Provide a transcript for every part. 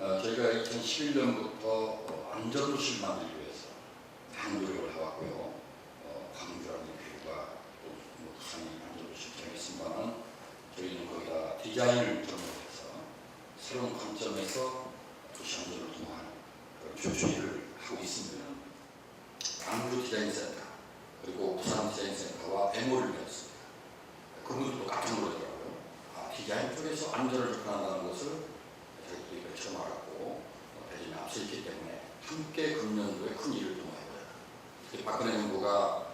저희가 2011년부터 안전도시를 만들기 위해서 많은 노력을 해왔고요. 광주라는 교육과 또 부산이 안전도시를 정했습니다만 저희는 거기다 디자인을 접목해서 새로운 관점에서 도시 안전을 도모하는 그런 조치를 하고 있습니다. 광주 디자인센터 그리고 부산 디자인센터와 MOU를 맺었습니다. 그분들도 깜짝 놀라더라고요. 디자인 쪽에서 안전을 접근한다는 것을 저희들이 처음 알았고 대전에 앞서 있기 때문에 함께 금년도에 큰 일을 도모해보자. 박근혜 정부가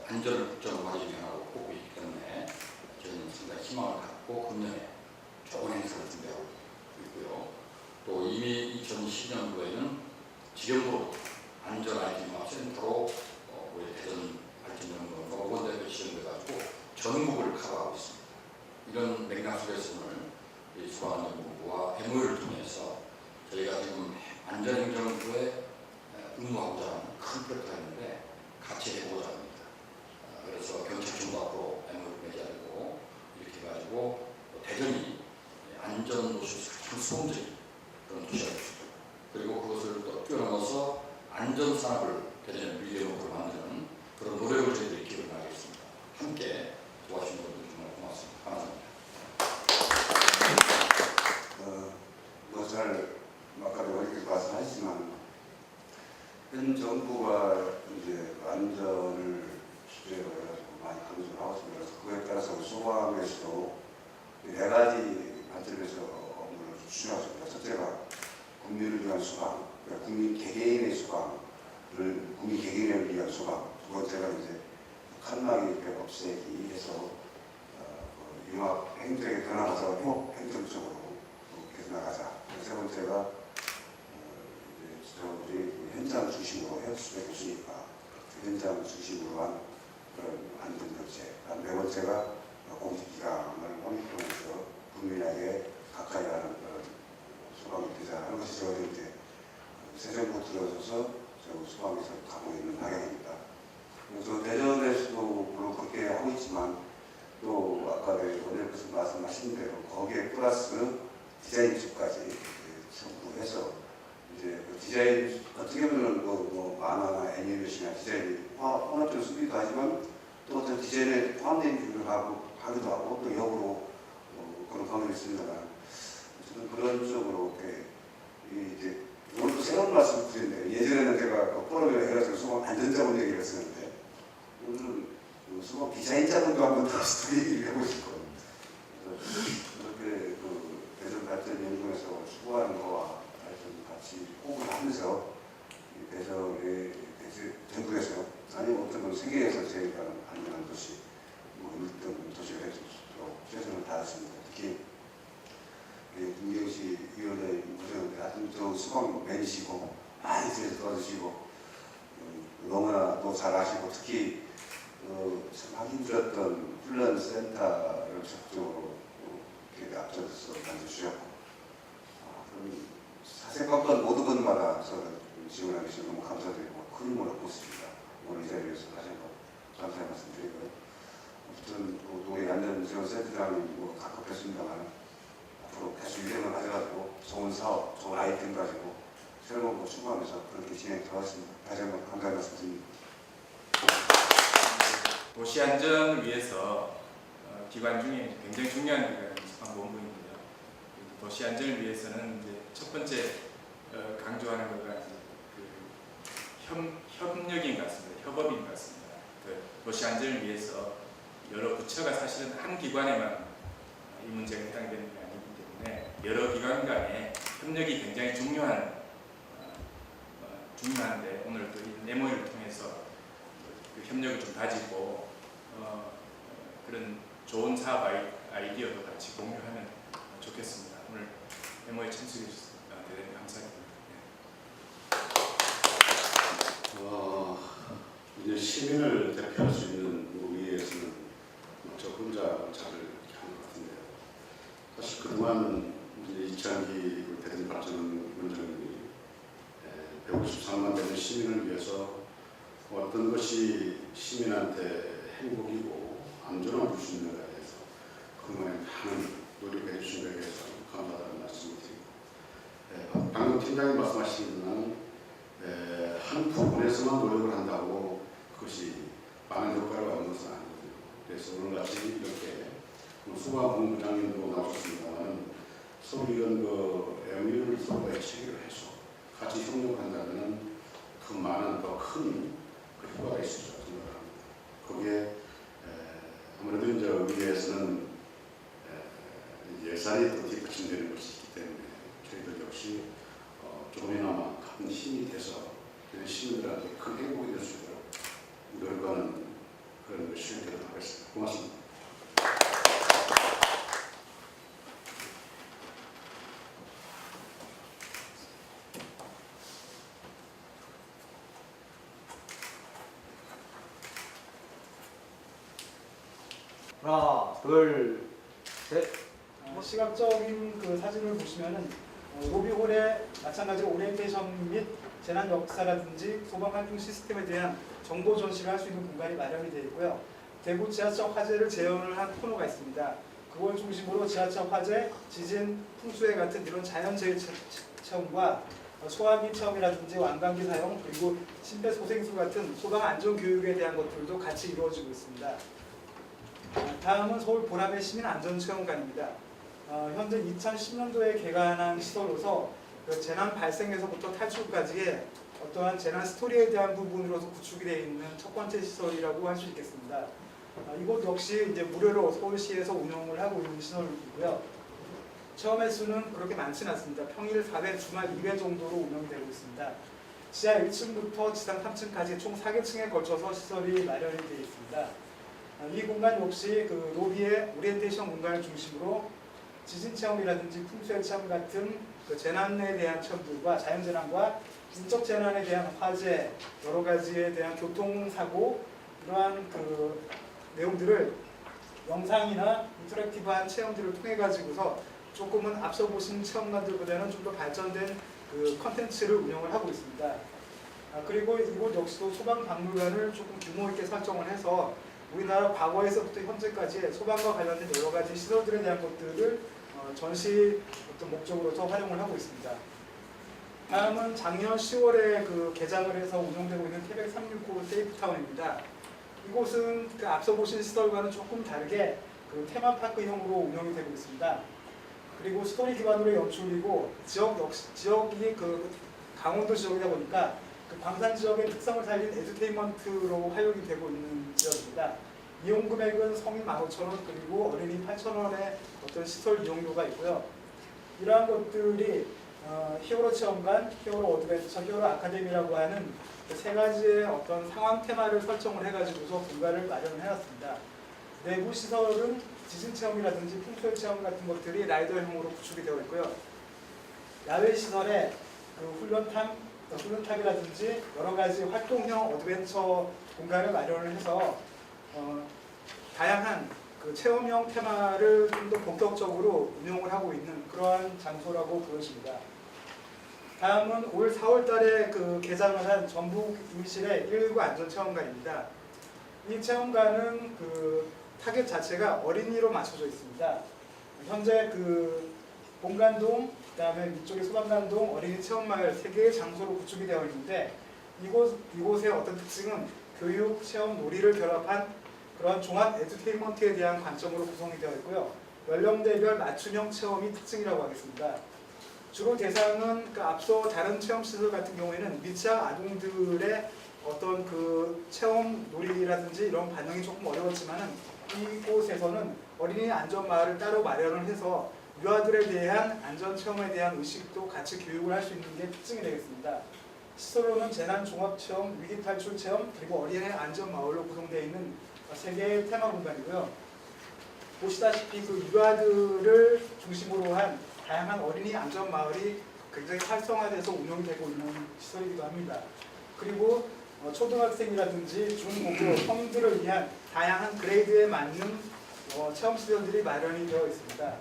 안전을 국정으로 마련하고 꼽고 있기 때문에 저희는 상당히 희망을 갖고 금년에 좋은 행사를 준비하고 있고요. 또 이미 2010년도에는 지경부로 안전 IT 융합센터로 우리 대전 발전연구원과 오건대학교 지정돼가지고 전국을 커버하고 있습니다. 이런 맥락 속에서 오늘 소방안전본부와 MOU를 통해서 저희가 지금 안전행정부에 응모하고자 하는 큰 프로젝트가 있는데 같이 해보고자 합니다. 그래서 경찰청도 앞으로 MOU를 맺어야 되고 이렇게 해가지고 대전이 안전도시에서 가장 수범적인 그런 도시가 될 수 있도록 그리고 그것을 또 뛰어넘어서 안전산업을 대전의 밀리언으로 만드는 그런 노력을 저희들이 기울여 나가겠습니다. 함께 도와주신 분들 정말 고맙습니다. 감사합니다. 잘 아까도 이렇게 말씀하셨지만 현 정부가 이제 안전을 주제로 해가지고 많이 강조를 하고 있습니다. 그래서 그에 따라서 소방에서도 네 가지 관점에서 업무를 추진하고 있습니다. 첫째가 국민을 위한 소방, 그러니까 국민 개개인의 소방을 국민 개개인을 위한 소방. 두 번째가 이제 칸막이 벽 없애기 해서 융합 행정에 변화가서 협 행정적으로 계속 나가자. 세 번째가 우리 현장 중심으로 해올 수밖에 없으니까 현장 중심으로 한 그런 안전정책. 네 번째가 공직기강을 확립하면서 국민에게 가까이 하는 그런 소방을 되자하는 것이 저희 이제 새 정부 들어서서 소방에서 가고 있는 방향입니다. 그래서 대전에서도 물론 그렇게 하고 있지만 또 아까 원장님께서 말씀하신 대로 거기에 플러스 디자인 쪽까지 첨부해서 이제 그 디자인 어떻게 보면 뭐 만화나 애니메이션이나 디자인이 혼합적으로 쓰기도 하지만 또 어떤 디자인에 포함된 기술을 하기도 하고 또 역으로 그런 방법이 있습니다만 저는 그런 쪽으로 이렇게 이제 오늘 또 새로운 말씀을 드렸는데 예전에는 제가 포럼에 해가지고 소방 안전자분 얘기를 했었는데 오늘은 소방 디자인자분도 한번 다시 또 얘기를 해보고 싶거든요. 그렇게 대전 발전연구원에서 수고하는 거와 같이 호흡을 하면서 대전의 전국에서 아니면 어떤 건 세계에서 제일 안전한 도시, 1등 도시가 될 수 있도록 최선을 다했습니다. 특히 김경식 위원장님 보셨는데 하여튼 저 수방맨이시고 많이 들에서 도와주시고 너무나 또 잘 아시고 특히 참 하기 힘들었던 훈련 센터를 적극적으로 이렇게 앞서서 만들어주셨고 사생각던 모든 것마다 저는 지원하게 해주셔서 너무 감사드리고 큰 힘을 얻고 있습니다. 오늘 이 자리에서 다시 한번 감사의 말씀드리고요. 아무튼 우리 안전지원센터장님 가끔 뵀습니다만 앞으로 계속 유행을 가져가지고 좋은 사업, 좋은 아이템 가지고 새로운 거 추구하면서 그렇게 진행되었습니다. 다시 한번 감사의 말씀드립니다. 도시 안전을 위해서 기관 중에 굉장히 중요한 기관이 소방본부입니다. 도시 안전을 위해서는 이제 첫 번째 강조하는 것가 협력인 것 같습니다. 협업인 것 같습니다. 도시 안전을 위해서 여러 부처가 사실은 한 기관에만 이 문제가 해당되는 게 아니기 때문에 여러 기관 간의 협력이 굉장히 중요한데 오늘 또 이 MOU를 통해서 그 협력을 좀 다지고 그런 좋은 사업 아이디어도 같이 공유하면 좋겠습니다. 오늘 MOU에 참석해 주셔서 대단히 감사드립니다. 이제 시민을 대표할 수 있는 우리에서는 저 혼자 잘을 이렇게 하는 것 같은데요. 사실 그동안 이제 이창기 대전 발전 원장님이 153만 되는 시민을 위해서 어떤 것이 시민한테 행복이고 안전함을 줄 수 있는가에 대해서 그동안에 많은 노력을 해주신 것에 대해서 감사하다는 말씀을 드리고 방금 팀장님 말씀하신 한 부분에서만 노력을 한다고 그것이 많은 효과를 얻는 것은 아니거든요. 그래서 오늘같이 이렇게 수박 본부장님도 나오셨습니다만 서로 이런 MOU를 서로의 체결을 해서 같이 협력을 한다면 더 많은 더 큰 효과가 있을 수 생각합니다. 거기에 아무래도 이제 의회에서는 예산이 더 뒷받침되는 것이 있기 때문에 저희들 역시 조금이나마 큰 힘이 돼서 시민들한테 큰 행복이 될 수 있도록 노력하는 그런 것이 되도록 하겠습니다. 고맙습니다. 하나, 둘, 셋. 시각적인 그 사진을 보시면은 로비홀에 마찬가지로 오리엔테이션 및 재난 역사라든지 소방 활동 시스템에 대한 정보 전시를 할 수 있는 공간이 마련이 되어 있고요. 대구 지하철 화재를 재현을 한 코너가 있습니다. 그걸 중심으로 지하철 화재, 지진, 풍수해 같은 이런 자연재해 체험과 소화기 체험이라든지 완강기 사용 그리고 심폐소생술 같은 소방 안전 교육에 대한 것들도 같이 이루어지고 있습니다. 다음은 서울 보람의 시민안전체험관입니다. 현재 2010년도에 개관한 시설로서 그 재난 발생에서부터 탈출까지의 어떠한 재난 스토리에 대한 부분으로서 구축이 되어 있는 첫 번째 시설이라고 할 수 있겠습니다. 이곳 역시 이제 무료로 서울시에서 운영을 하고 있는 시설이고요. 체험 횟수는 그렇게 많지는 않습니다. 평일 4회, 주말 2회 정도로 운영되고 있습니다. 지하 1층부터 지상 3층까지 총 4개층에 걸쳐서 시설이 마련이 되어 있습니다. 이 공간 역시 그 로비의 오리엔테이션 공간을 중심으로 지진 체험이라든지 풍수해 체험 같은 그 재난에 대한 체험들과 자연재난과 인적 재난에 대한 화재, 여러 가지에 대한 교통사고 이러한 그 내용들을 영상이나 인터랙티브한 체험들을 통해 가지고서 조금은 앞서 보신 체험관들보다는 좀 더 발전된 그 컨텐츠를 운영을 하고 있습니다. 그리고 이곳 역시도 소방박물관을 조금 규모 있게 설정을 해서 우리나라 과거에서부터 현재까지 소방과 관련된 여러 가지 시설들에 대한 것들을 전시 어떤 목적으로서 활용을 하고 있습니다. 다음은 작년 10월에 그 개장을 해서 운영되고 있는 태백 369 세이프타운입니다. 이곳은 그 앞서 보신 시설과는 조금 다르게 그 테마파크형으로 운영이 되고 있습니다. 그리고 스토리 기반으로 연출이고 지역이 그 강원도 지역이다 보니까 그 광산 지역의 특성을 살린 에듀테인먼트로 활용이 되고 있는 지역입니다. 이용 금액은 성인 15,000원 그리고 어린이 8,000원의 어떤 시설 이용료가 있고요. 이러한 것들이 히어로 체험관, 히어로 어드벤처, 히어로 아카데미라고 하는 그 세 가지의 어떤 상황 테마를 설정을 해가지고서 공간을 마련을 해놨습니다. 내부 시설은 지진 체험이라든지 풍수해 체험 같은 것들이 라이더형으로 구축이 되어 있고요. 야외 시설에 그 훈련탑이라든지 여러 가지 활동형 어드벤처 공간을 마련을 해서 다양한 그 체험형 테마를 좀 더 본격적으로 운영을 하고 있는 그러한 장소라고 보여집니다. 다음은 올 4월달에 그 개장을 한 전북 임실의 119 안전체험관입니다. 이 체험관은 그 타겟 자체가 어린이로 맞춰져 있습니다. 현재 그 본관동, 그다음에 이쪽에 소방관동, 어린이 체험마을 3개의 장소로 구축이 되어 있는데 이곳의 어떤 특징은 교육, 체험, 놀이를 결합한 그런 종합 에듀테인먼트에 대한 관점으로 구성이 되어 있고요. 연령대별 맞춤형 체험이 특징이라고 하겠습니다. 주로 대상은 그 앞서 다른 체험 시설 같은 경우에는 미취학 아동들의 어떤 그 체험 놀이라든지 이런 반영이 조금 어려웠지만은 이곳에서는 어린이 안전마을을 따로 마련을 해서 유아들에 대한 안전 체험에 대한 의식도 같이 교육을 할 수 있는 게 특징이 되겠습니다. 시설로는 재난 종합 체험, 위기 탈출 체험, 그리고 어린이 안전 마을로 구성되어 있는 3개의 테마 공간이고요. 보시다시피 그 유아들을 중심으로 한 다양한 어린이 안전 마을이 굉장히 활성화돼서 운영이 되고 있는 시설이기도 합니다. 그리고 초등학생이라든지 중고교 성인들을 위한 다양한 그레이드에 맞는 체험 시설들이 마련이 되어 있습니다.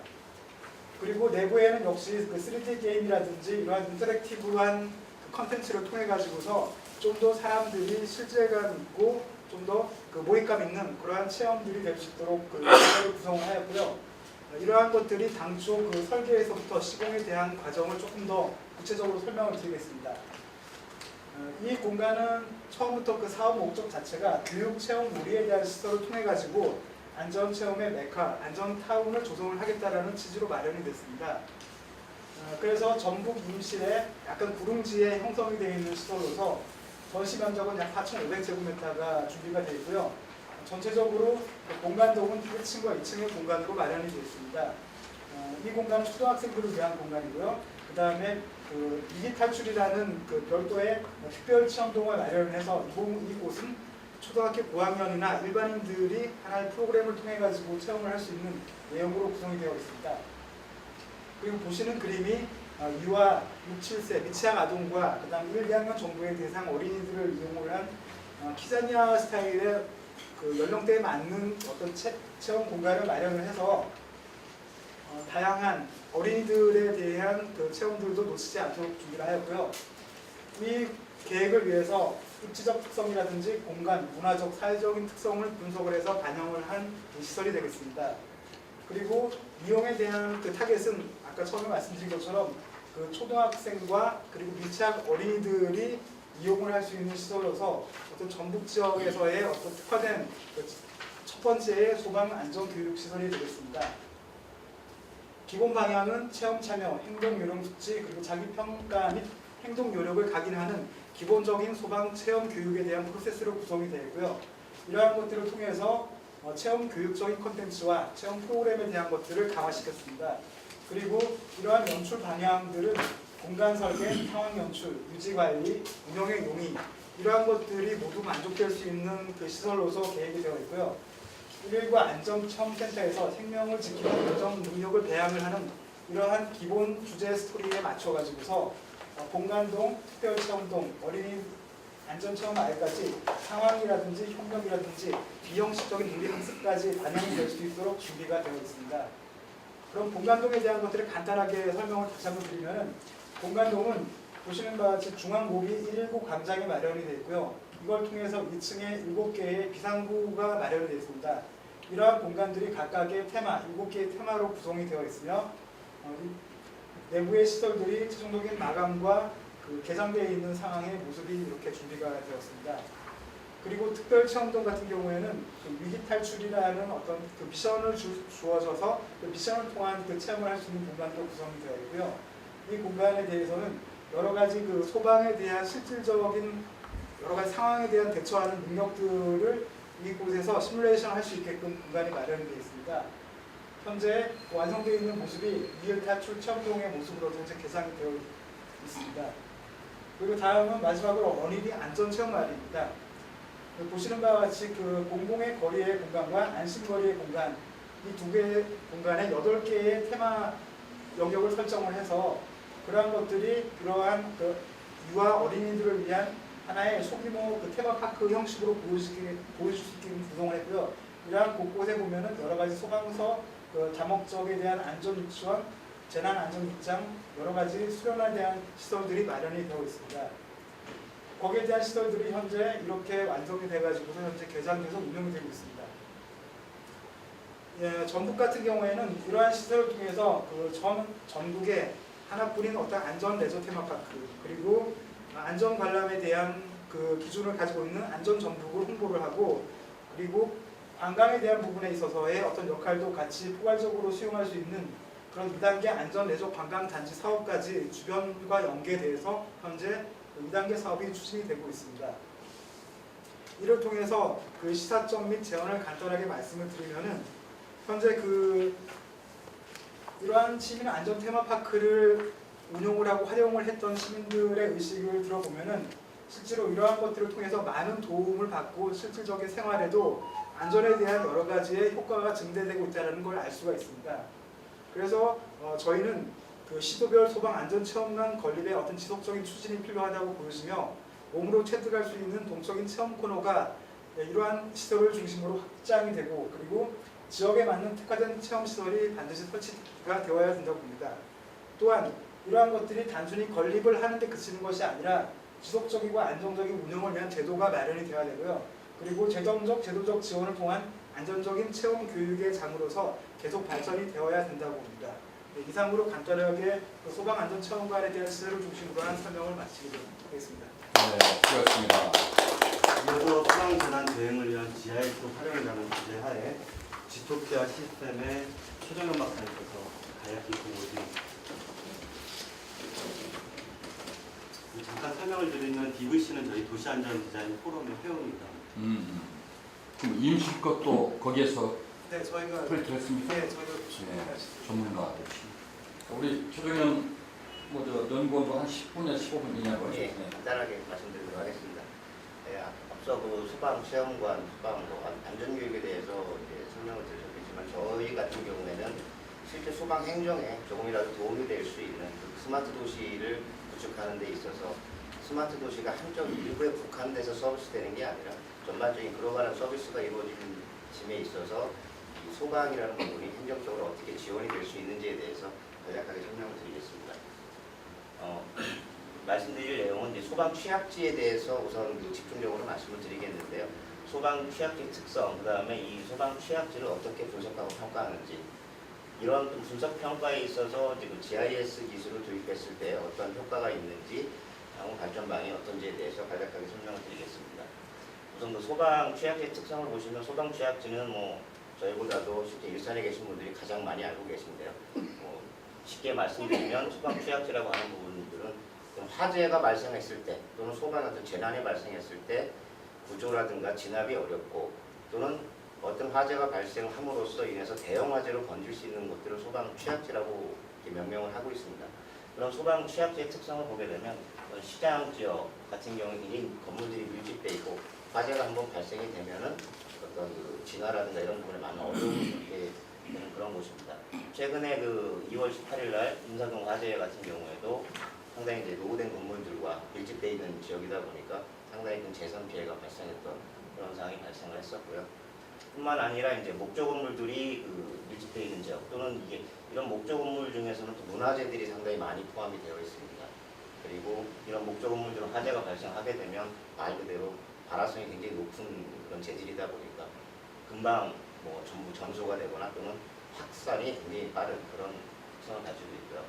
그리고 내부에는 역시 그 3D 게임이라든지 이러한 인터랙티브한 그 컨텐츠를 통해 가지고서 좀 더 사람들이 실제감 있고 좀 더 그 몰입감 있는 그러한 체험들이 될 수 있도록 그 시설을 구성을 하였고요. 이러한 것들이 당초 그 설계에서부터 시공에 대한 과정을 조금 더 구체적으로 설명을 드리겠습니다. 이 공간은 처음부터 그 사업 목적 자체가 교육 체험 놀이에 대한 시설을 통해 가지고 안전 체험의 메카, 안전 타운을 조성을 하겠다라는 취지로 마련이 됐습니다. 그래서 전북 임실에 약간 구릉지에 형성이 되어 있는 시설로서 전시 면적은 약 4,500제곱미터가 준비가 되어 있고요. 전체적으로 공간동은 1층과 2층의 공간으로 마련이 되어 있습니다. 이 공간은 초등학생들을 위한 공간이고요. 그 다음에 그 위기 탈출이라는 그 별도의 특별 체험동을 마련해서 이곳은 초등학교 고학년이나 일반인들이 하나의 프로그램을 통해 가지고 체험을 할 수 있는 내용으로 구성이 되어 있습니다. 그리고 보시는 그림이 유아 6, 7세 미취학 아동과 그다음 1, 2학년 정도의 대상 어린이들을 이용을 한 키자니아 스타일의 그 연령대에 맞는 어떤 체험 공간을 마련을 해서 다양한 어린이들에 대한 그 체험들도 놓치지 않도록 준비를 하였고요. 이 계획을 위해서 입지적 특성이라든지 공간, 문화적, 사회적인 특성을 분석을 해서 반영을 한 시설이 되겠습니다. 그리고 이용에 대한 그 타겟은 아까 처음에 말씀드린 것처럼 그 초등학생과 그리고 미취학 어린이들이 이용을 할 수 있는 시설로서 어떤 전북 지역에서의 어떤 특화된 첫 번째의 소방 안전 교육 시설이 되겠습니다. 기본 방향은 체험 참여, 행동 요령 숙지, 그리고 자기 평가 및 행동 요령을 각인하는 기본적인 소방 체험 교육에 대한 프로세스로 구성이 되어 있고요. 이러한 것들을 통해서 체험 교육적인 콘텐츠와 체험 프로그램에 대한 것들을 강화시켰습니다. 그리고 이러한 연출 방향들은 공간 설계, 상황 연출, 유지 관리, 운영의 용이 이러한 것들이 모두 만족될 수 있는 그 시설로서 계획이 되어 있고요. 119 안전체험센터에서 생명을 지키는 여정 능력을 배양을 하는 이러한 기본 주제 스토리에 맞춰 가지고서 공간동, 특별체험동, 어린이 안전체험 아이까지 상황이라든지 협력이라든지 비형식적인 논리학습까지 반영이 될 수 있도록 준비가 되어 있습니다. 그럼 공간동에 대한 것들을 간단하게 설명을 다시 한번 드리면 공간동은 보시는 바와 같이 중앙고비 119 광장이 마련이 되어 있고요. 이걸 통해서 2층에 7개의 비상구가 마련이 되어 있습니다. 이러한 공간들이 각각의 테마, 7개의 테마로 구성이 되어 있으며 내부의 시설들이 최종적인 마감과 그 개장되어 있는 상황의 모습이 이렇게 준비가 되었습니다. 그리고 특별체험동 같은 경우에는 그 위기 탈출이라는 어떤 그 미션을 주어져서 그 미션을 통한 그 체험을 할 수 있는 공간도 구성이 되어 있고요. 이 공간에 대해서는 여러 가지 그 소방에 대한 실질적인 여러 가지 상황에 대한 대처하는 능력들을 이곳에서 시뮬레이션 할 수 있게끔 공간이 마련이 되어 있습니다. 현재 완성되어 있는 모습이 위기 탈출 체험동의 모습으로 현재 개상이 되어 있습니다. 그리고 다음은 마지막으로 어린이 안전체험 말입니다. 보시는 바와 같이 그 공공의 거리의 공간과 안심거리의 공간 이 두 개의 공간에 8개의 테마 영역을 설정을 해서 그러한 것들이 그러한 그 유아 어린이들을 위한 하나의 소규모 그 테마파크 형식으로 보여줄 수 있게 구성을 했고요. 이러한 곳곳에 보면은 여러 가지 소방서, 그 다목적에 대한 안전 유치원, 재난 안전 입장, 여러 가지 수련에 대한 시설들이 마련이 되어 있습니다. 거기에 대한 시설들이 현재 이렇게 완성이 돼가지고서 현재 개장돼서 운영이 되고 있습니다. 예, 전북 같은 경우에는 이러한 시설을 통해서 그 전국에 하나뿐인 어떤 안전 레저 테마파크 그리고 안전 관람에 대한 그 기준을 가지고 있는 안전 전북을 홍보를 하고 그리고 관광에 대한 부분에 있어서의 어떤 역할도 같이 포괄적으로 수용할 수 있는 그런 2단계 안전 레저 관광 단지 사업까지 주변과 연계돼서 현재 2단계 사업이 추진이 되고 있습니다. 이를 통해서 그 시사점 및 제언을 간단하게 말씀을 드리면은 현재 그 이러한 시민 안전 테마파크를 운용을 하고 활용을 했던 시민들의 의식을 들어보면은 실제로 이러한 것들을 통해서 많은 도움을 받고 실질적인 생활에도 안전에 대한 여러 가지의 효과가 증대되고 있다는 걸 알 수가 있습니다. 그래서 저희는 그 시도별 소방 안전 체험관 건립의 어떤 지속적인 추진이 필요하다고 보여지며 몸으로 체득할 수 있는 동적인 체험 코너가 이러한 시설을 중심으로 확장이 되고 그리고 지역에 맞는 특화된 체험 시설이 반드시 설치가 되어야 된다고 봅니다. 또한 이러한 것들이 단순히 건립을 하는 데 그치는 것이 아니라 지속적이고 안정적인 운영을 위한 제도가 마련이 되어야 되고요. 그리고 제도적 지원을 통한 안전적인 체험 교육의 장으로서 계속 발전이 되어야 된다고 봅니다. 네, 이상으로 간단하게 그 소방안전체험관에 대한 시설을 중심으로 한 설명을 마치도록 하겠습니다. 네, 수고하셨습니다. 이어서 소방재난 대응을 위한 GIS 활용이라는 주제 하에 지토피아 시스템의 최정현 박사님께서 간략히 보고드립니다. 잠깐 설명을 드리면 DVC는 저희 도시안전 디자인 포럼의 회원입니다. 그럼 임실 것도 거기에서 네, 저희가 프린트 했습니까? 네, 저희가 네, 전문가 되시. 우리 최종현 연구원도 한 10분에서 15분 이내로 예, 간단하게 말씀드리도록 하겠습니다. 예, 앞서 그 소방 체험관, 소방 안전교육에 대해서 이제 설명을 드렸겠지만 저희 같은 경우에는 실제 소방 행정에 조금이라도 도움이 될 수 있는 그 스마트 도시를 구축하는 데 있어서 스마트 도시가 한쪽 일부에 국한돼서 서비스되는 게 아니라 전반적인 글로벌한 서비스가 이루어짐에 있어서 이 소방이라는 부분이 행정적으로 어떻게 지원이 될 수 있는지에 대해서 간략하게 설명을 드리겠습니다. 말씀드릴 내용은 이제 소방 취약지에 대해서 우선 집중적으로 말씀을 드리겠는데요. 소방 취약지 특성, 그 다음에 이 소방 취약지를 어떻게 분석하고 평가하는지, 이런 분석 평가에 있어서 이제 그 GIS 기술을 도입했을 때 어떤 효과가 있는지, 향후 발전방이 어떤지에 대해서 간략하게 설명을 드리겠습니다. 우선 그 소방 취약지의 특성을 보시면 소방 취약지는 뭐 저희보다도 실제 일산에 계신 분들이 가장 많이 알고 계신데요. 쉽게 말씀드리면 소방 취약지라고 하는 부분들은 화재가 발생했을 때 또는 소방 같은 재난이 발생했을 때 구조라든가 진압이 어렵고 또는 어떤 화재가 발생함으로써 인해서 대형 화재로 번질 수 있는 것들을 소방 취약지라고 명명을 하고 있습니다. 그런 소방 취약지의 특성을 보게 되면 시장 지역 같은 경우는 건물들이 밀집돼 있고 화재가 한번 발생이 되면은 어떤 그 진화라든가 이런 부분에 많은 어려움을 겪게 되는 그런 곳입니다. 최근에 그 2월 18일 날 인사동 화재 같은 경우에도 상당히 이제 노후된 건물들과 밀집돼 있는 지역이다 보니까 상당히 큰 재산 피해가 발생했던 그런 상황이 발생을 했었고요. 뿐만 아니라 이제 목조 건물들이 그 밀집돼 있는 지역 또는 이게 이런 목조 건물 중에서는 또 문화재들이 상당히 많이 포함이 되어 있습니다. 그리고 이런 목조 건물들은 화재가 발생하게 되면 말 그대로 발화성이 굉장히 높은 그런 재질이다 보니까 금방 뭐 전부 전소가 되거나 또는 확산이 굉장히 빠른 그런 특성을 가지고 있고요.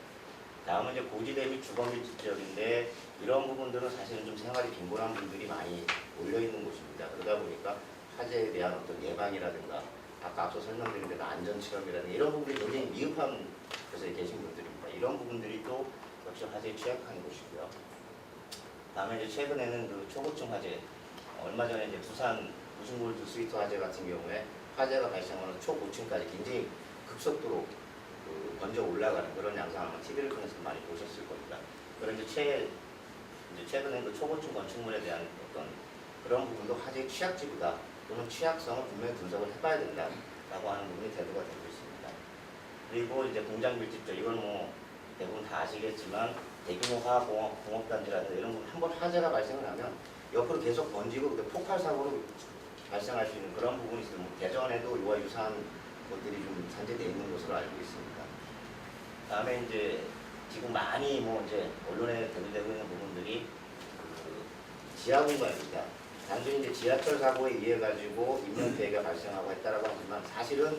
다음은 이제 고지대 및 주거밀집 지역인데 이런 부분들은 사실은 좀 생활이 빈곤한 분들이 많이 몰려 있는 곳입니다. 그러다 보니까 화재에 대한 어떤 예방이라든가 아까 앞서 설명드린 대로 안전체험이라든가 이런 부분들이 굉장히 미흡한 곳에 계신 분들입니다. 이런 부분들이 또 역시 화재에 취약한 곳이고요. 다음에 이제 최근에는 그 초고층 화재, 얼마 전에 이제 부산 우승골드 스위트 화재 같은 경우에 화재가 발생하는 초고층까지 굉장히 급속도로 먼저 올라가는 그런 양상을 아마 TV를 통해서 많이 보셨을 겁니다. 그런 이제 최근에 그 초고층 건축물에 대한 어떤 그런 부분도 화재의 취약지보다 또는 취약성을 분명히 분석을 해봐야 된다라고 하는 부분이 대두가 되고 있습니다. 그리고 이제 공장 밀집죠. 이건 뭐 대부분 다 아시겠지만 대규모 화학공업단지라든가 이런 부분 한번 화재가 발생을 하면 옆으로 계속 번지고 폭발 사고로 발생할 수 있는 그런 부분이 있습니다. 뭐 대전에도 이와 유사한 것들이 좀 산재되어 있는 것으로 알고 있습니다. 다음에 이제 지금 많이 뭐 이제 언론에 대두되고 있는 부분들이 그 지하 공간입니다. 단순히 이제 지하철 사고에 의해 가지고 인명 피해가 발생하고 했다라고 하지만 사실은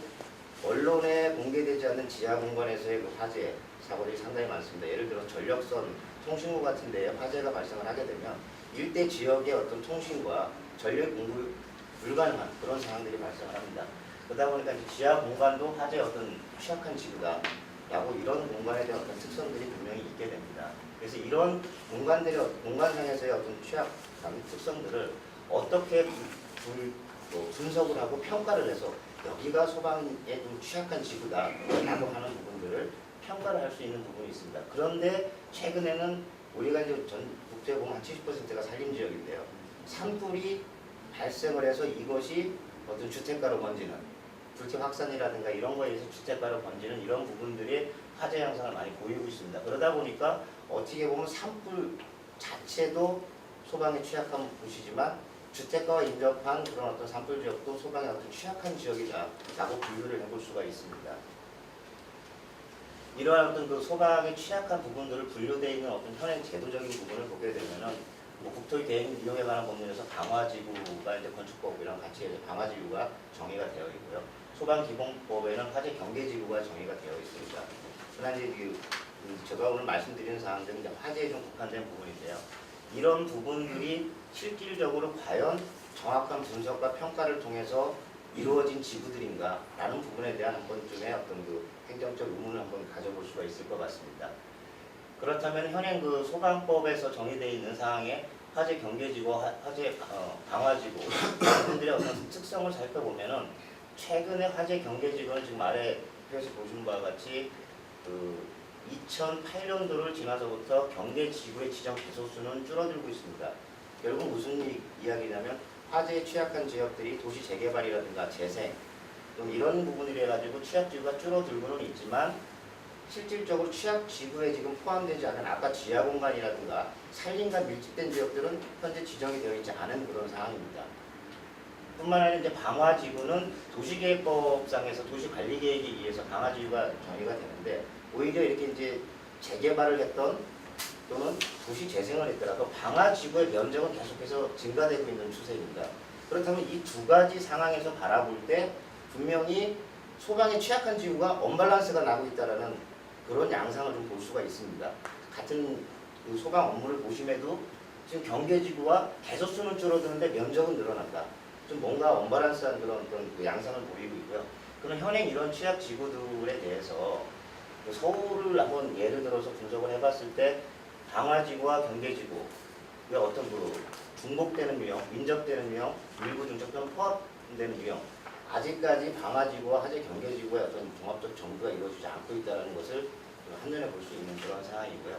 언론에 공개되지 않는 지하 공간에서의 그 화재 사고들이 상당히 많습니다. 예를 들어 전력선, 통신구 같은 데에 화재가 발생을 하게 되면 일대 지역의 어떤 통신과 전력 공급이 불가능한 그런 상황들이 발생을 합니다. 그러다 보니까 이제 지하 공간도 화재의 어떤 취약한 지구다라고 이런 공간에 대한 어떤 특성들이 분명히 있게 됩니다. 그래서 이런 공간상에서의 어떤 취약한 특성들을 어떻게 분석을 하고 평가를 해서 여기가 소방에 좀 취약한 지구다라고 하는 부분들을 평가를 할 수 있는 부분이 있습니다. 그런데 최근에는 우리가 이제 전국적으로 보면 한 70%가 산림 지역인데요. 산불이 발생을 해서 이것이 어떤 주택가로 번지는 불태 확산이라든가 이런 거에 의해서 주택가로 번지는 이런 부분들이 화재 양상을 많이 보이고 있습니다. 그러다 보니까 어떻게 보면 산불 자체도 소방에 취약한 곳이지만 주택가와 인접한 그런 어떤 산불 지역도 소방에 어떤 취약한 지역이다라고 분류를 해볼 수가 있습니다. 이러한 어떤 그 소방에 취약한 부분들을 분류되어 있는 어떤 현행 제도적인 부분을 보게 되면은 뭐 국토의 대행 이용에 관한 법률에서 방화지구가 이제 건축법이랑 같이 해서 방화지구가 정의가 되어 있고요. 소방기본법에는 화재 경계지구가 정의가 되어 있습니다. 그러나 이제 제가 오늘 말씀드리는 사항들은 이제 화재에 좀 국한된 부분인데요. 이런 부분들이 실질적으로 과연 정확한 분석과 평가를 통해서 이루어진 지구들인가라는 부분에 대한 한 번쯤의 어떤 그 행정적 의문을 한번 가져볼 수가 있을 것 같습니다. 그렇다면 현행 그 소방법에서 정의되어 있는 사항에 화재 경계지구, 화재 방화지구 이분들의 어떤 특성을 살펴보면은 최근에 화재 경계지구는 지금 아래 표에서 보시는 바와 같이 그 2008년도를 지나서부터 경계지구의 지정 개소수는 줄어들고 있습니다. 결국 무슨 이야기냐면 화재에 취약한 지역들이 도시 재개발이라든가 재생 좀 이런 부분을 해가지고 취약지구가 줄어들고는 있지만 실질적으로 취약지구에 지금 포함되지 않은 아까 지하공간이라든가 산림과 밀집된 지역들은 현재 지정이 되어 있지 않은 그런 상황입니다. 뿐만 아니라 이제 방화지구는 도시계획법상에서 도시관리계획에 의해서 방화지구가 정의가 되는데 오히려 이렇게 이제 재개발을 했던 또는 도시 재생을 했더라도 방화지구의 면적은 계속해서 증가되고 있는 추세입니다. 그렇다면 이 두 가지 상황에서 바라볼 때 분명히 소방에 취약한 지구가 언밸런스가 나고 있다는 그런 양상을 좀 볼 수가 있습니다. 같은 그 소방 업무를 보심에도 지금 경계지구와 개소수는 줄어드는데 면적은 늘어난다. 좀 뭔가 언밸런스한 그런 그 양상을 보이고 있고요. 그런 현행 이런 취약 지구들에 대해서 서울을 한번 예를 들어서 분석을 해봤을 때 방화지구와 경계지구의 어떤 그 중복되는 유형, 민접되는 유형, 일부 중적 또는 포함되는 유형 아직까지 방화지구와 화재 경계지구의 어떤 종합적 정비가 이루어지지 않고 있다는 것을 한눈에 볼 수 있는 그런 상황이고요.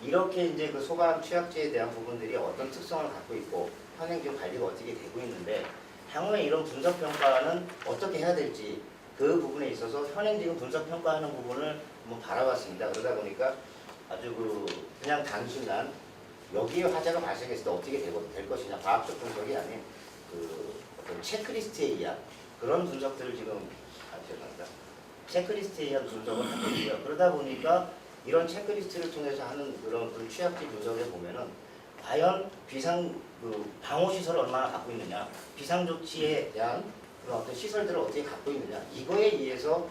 이렇게 이제 그 소방 취약지에 대한 부분들이 어떤 특성을 갖고 있고 현행 지금 관리가 어떻게 되고 있는데 향후에 이런 분석 평가는 어떻게 해야 될지 그 부분에 있어서 현행 지금 분석 평가하는 부분을 한번 바라봤습니다. 그러다 보니까 아주 그냥 단순한 여기에 화재가 발생했을 때 어떻게 될 것이냐 과학적 분석이 아닌 그 어떤 체크리스트에 의한 그런 분석들을 지금 죄송합니다. 체크리스트에 의한 분석을 하고 있고요. 그러다 보니까 이런 체크리스트를 통해서 하는 그런 취약지 분석에 보면은 과연 방호 시설을 얼마나 갖고 있느냐, 비상 조치에 대한 그런 어떤 시설들을 어떻게 갖고 있느냐 이거에 의해서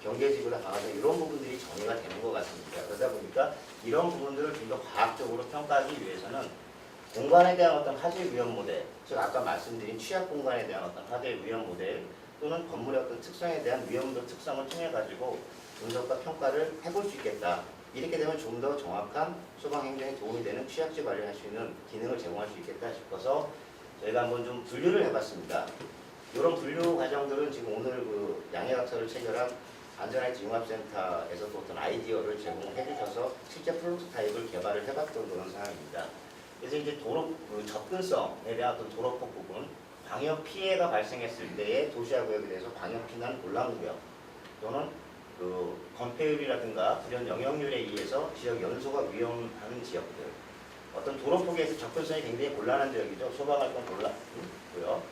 경계지구나 방화지구 이런 부분들이 정의가 되는 것 같습니다. 그러다 보니까 이런 부분들을 좀 더 과학적으로 평가하기 위해서는 공간에 대한 어떤 화재 위험 모델, 즉 아까 말씀드린 취약 공간에 대한 어떤 화재 위험 모델 또는 건물의 어떤 특성에 대한 위험도 특성을 통해 가지고 분석과 평가를 해볼 수 있겠다. 이렇게 되면 좀 더 정확한 소방 행정에 도움이 되는 취약지 관리할 수 있는 기능을 제공할 수 있겠다 싶어서 저희가 한번 좀 분류를 해봤습니다. 이런 분류 과정들은 지금 오늘 그 양해각서를 체결한 안전할지 융합센터에서도 어떤 아이디어를 제공해 주셔서 실제 프로토타입을 개발을 해봤던 그런 상황입니다. 그래서 이제 도로 접근성에 대한 어떤 도로폭 부분, 방역 피해가 발생했을 때의 도시화 구역에 대해서 방역 피난 곤란 구역 또는 그 건폐율이라든가 불연 영향률에 의해서 지역 연소가 위험한 지역들, 어떤 도로폭에서 접근성이 굉장히 곤란한 지역이죠. 소방활동 곤란고요.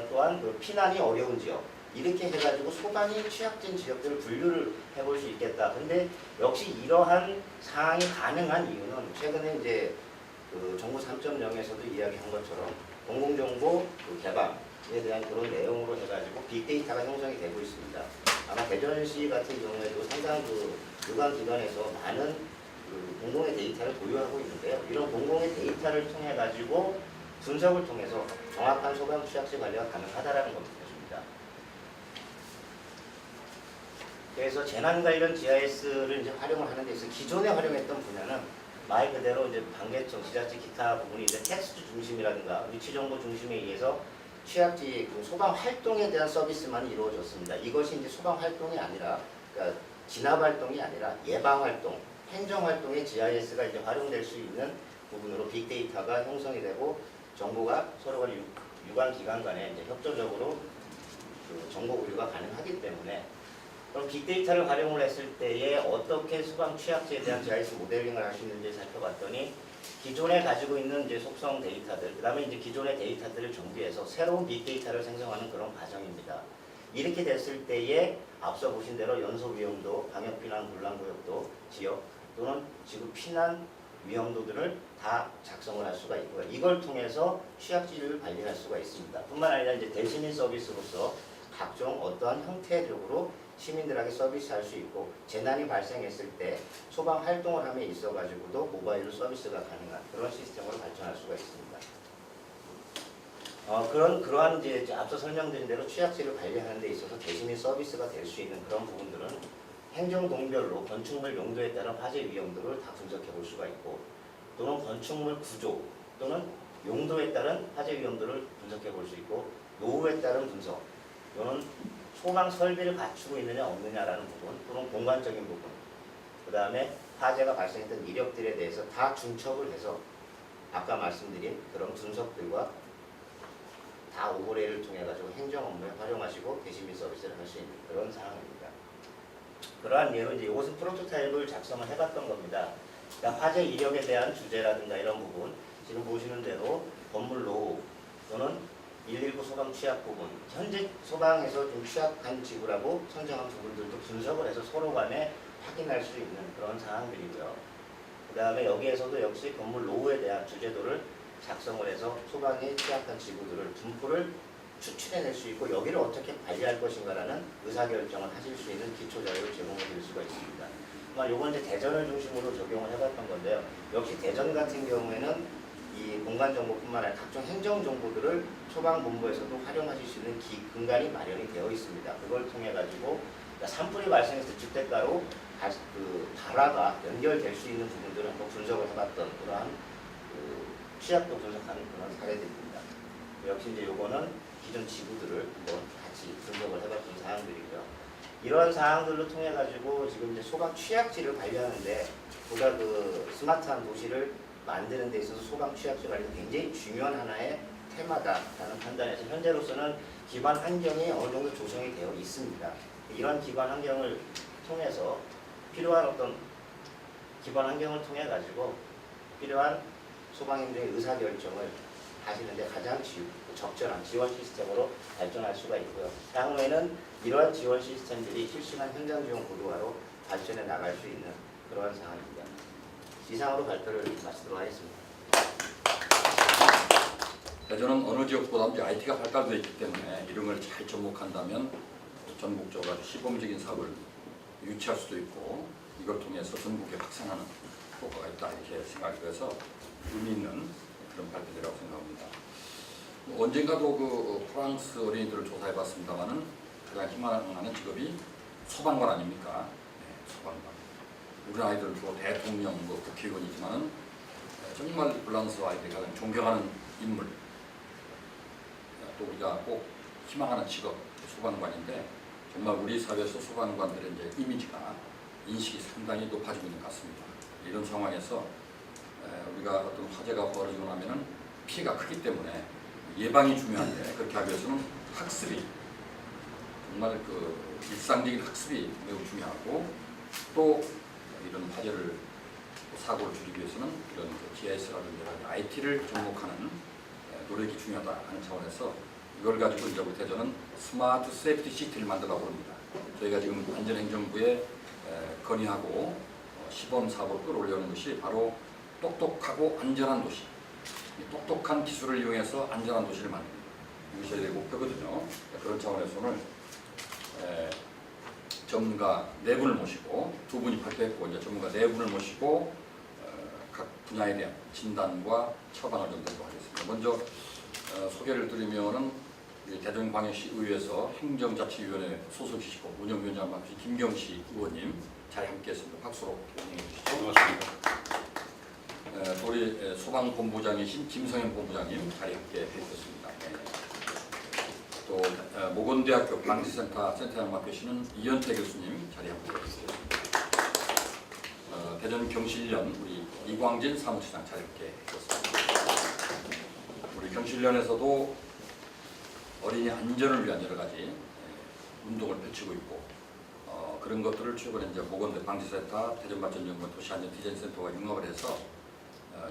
또한 그 피난이 어려운 지역. 이렇게 해가지고 소방이 취약진 지역들을 분류를 해볼 수 있겠다. 근데 역시 이러한 사항이 가능한 이유는 최근에 이제 그 정부 3.0에서도 이야기한 것처럼 공공정보 그 개방에 대한 그런 내용으로 해가지고 빅데이터가 형성이 되고 있습니다. 아마 대전시 같은 경우에도 상당 그 유관기관에서 많은 그 공공의 데이터를 보유하고 있는데요. 이런 공공의 데이터를 통해 가지고 분석을 통해서 정확한 소방 취약지 관리가 가능하다라는 겁니다. 그래서 재난 관련 GIS를 이제 활용을 하는 데 있어서 기존에 활용했던 분야는 말 그대로 이제 관계청, 지자체 기타 부분이 이제 텍스트 중심이라든가 위치 정보 중심에 의해서 취약지 그 소방 활동에 대한 서비스만 이루어졌습니다. 이것이 이제 소방 활동이 아니라 그러니까 진압 활동이 아니라 예방 활동, 행정 활동에 GIS가 이제 활용될 수 있는 부분으로 빅데이터가 형성이 되고 정보가 서로가 유관 기관 간에 이제 협조적으로 그 정보 공유가 가능하기 때문에 그럼 빅데이터를 활용을 했을 때에 어떻게 소방 취약지에 대한 GIS 모델링을 할 수 있는지 살펴봤더니 기존에 가지고 있는 이제 속성 데이터들, 그 다음에 이제 기존의 데이터들을 정비해서 새로운 빅데이터를 생성하는 그런 과정입니다. 이렇게 됐을 때에 앞서 보신 대로 연소 위험도, 방역 피난 곤란 구역도, 지역 또는 지구 피난 위험도들을 다 작성을 할 수가 있고요. 이걸 통해서 취약지를 관리할 수가 있습니다. 뿐만 아니라 이제 대시민 서비스로서 각종 어떠한 형태적으로 시민들에게 서비스할 수 있고 재난이 발생했을 때 소방 활동을 함에 있어 가지고도 모바일로 서비스가 가능한 그런 시스템으로 발전할 수가 있습니다. 그러한 이제 앞서 설명드린 대로 취약지를 관리하는 데 있어서 대시민 서비스가 될 수 있는 그런 부분들은 행정동별로 건축물 용도에 따른 화재 위험도를 다 분석해 볼 수가 있고 또는 건축물 구조 또는 용도에 따른 화재 위험도를 분석해 볼 수 있고 노후에 따른 분석 또는 소방 설비를 갖추고 있느냐 없느냐라는 부분 또는 공간적인 부분 그 다음에 화재가 발생했던 이력들에 대해서 다 중첩을 해서 아까 말씀드린 그런 분석들과 다 오버레이를 통해 가지고 행정 업무에 활용하시고 대시민 서비스를 할 수 있는 그런 상황입니다. 그러한 예로 이제 이것은 프로토타입을 작성을 해봤던 겁니다. 그러니까 화재 이력에 대한 주제라든가 이런 부분 지금 보시는 대로 건물 노후 또는 119 소방 취약 부분 현재 소방에서 좀 취약한 지구라고 선정한 부분들도 분석을 해서 서로 간에 확인할 수 있는 그런 상황들이고요. 그 다음에 여기에서도 역시 건물 노후에 대한 주제도를 작성을 해서 소방에 취약한 지구들을 분포를 추출해낼 수 있고 여기를 어떻게 관리할 것인가라는 의사결정을 하실 수 있는 기초자료를 제공해 드릴 수가 있습니다. 이건 이제 대전을 중심으로 적용을 해봤던 건데요. 역시 대전 같은 경우에는 이 공간 정보뿐만 아니라 각종 행정 정보들을 소방본부에서도 활용하실 수 있는 근간이 마련이 되어 있습니다. 그걸 통해 가지고 산불이 발생했을 때 주택가로 발화가 연결될 수 있는 부분들을 한번 분석을 해봤던 그러한 취약도 분석하는 그런 사례들입니다. 역시 이제 요거는 기존 지구들을 한번 같이 분석을 해봤던 사항들이고요. 이러한 사항들을 통해 가지고 지금 이제 소방 취약지를 관리하는데 보다 스마트한 도시를 만드는 데 있어서 소방 취약지 관리는 굉장히 중요한 하나의 테마다라는 판단에서 현재로서는 기반 환경이 어느 정도 조성이 되어 있습니다. 이런 기반 환경을 통해서 필요한 어떤 기반 환경을 통해 가지고 필요한 소방인들의 의사결정을 하시는데 가장 적절한 지원 시스템으로 발전할 수가 있고요. 향후에는 이러한 지원 시스템들이 실시간 현장 지원 고도화로 발전해 나갈 수 있는 그러한 상황입니다. 이상으로 발표를 마치도록 하겠습니다. 대전은 어느 지역보다 이제 IT가 발달되어 있기 때문에 이런 걸 잘 접목한다면 전국적으로 아주 시범적인 사업을 유치할 수도 있고 이걸 통해서 전국에 확산하는 효과가 있다 이렇게 생각이 돼서 의미 있는 그런 발표들이라고 생각합니다. 언젠가도 프랑스 어린이들을 조사해봤습니다만은 가장 희망하는 직업이 소방관 아닙니까? 네, 소방관. 우리 아이들도 대통령, 국회의원이지만은 정말 프랑스 아이들이 가장 존경하는 인물, 또 우리가 꼭 희망하는 직업 소방관인데 정말 우리 사회에서 소방관들의 이제 이미지가 인식이 상당히 높아지고 있는 것 같습니다. 이런 상황에서 우리가 어떤 화재가 벌어지고 나면은 피해가 크기 때문에 예방이 중요한데 그렇게 하기 위해서는 학습이 정말 일상적인 학습이 매우 중요하고 또 이런 화재를 사고를 줄이기 위해서는 이런 GIS라든지 IT를 접목하는 노력이 중요하다 하는 차원에서 이걸 가지고 이제 우리 대전은 스마트 세이프티 시티를 만들라고 합니다. 저희가 지금 안전행정부에 건의하고 시범 사업을 끌어올려는 것이 바로 똑똑하고 안전한 도시, 똑똑한 기술을 이용해서 안전한 도시를 만듭니다. 이것이 저희의 목표거든요. 그런 차원에서 오늘 전문가 4분을 모시고 2분이 발표했고 이제 전문가 4분을 모시고 각 분야에 대한 진단과 처방을 좀 드리도록 하겠습니다. 먼저 소개를 드리면은 대전광역시 의회에서 행정자치위원회 소속이시고 운영위원장 맡으신 김경식 의원님 자리 함께했습니다. 박수로 환영해 주시죠. 고맙습니다. 또 우리 소방본부장이신 김성현 본부장님 자리 함께 해주셨습니다. 또 모건대학교 방지센터장 맡으시는 이현태 교수님 자리 함께 해주셨습니다. 대전 경실련 우리 이광진 사무처장 자리 함께 해주셨습니다. 우리 경실련에서도 어린이 안전을 위한 여러 가지 운동을 펼치고 있고 그런 것들을 최근에 이제 모건대 방지센터, 대전발전연구원 도시안전 디자인센터가 융합을 해서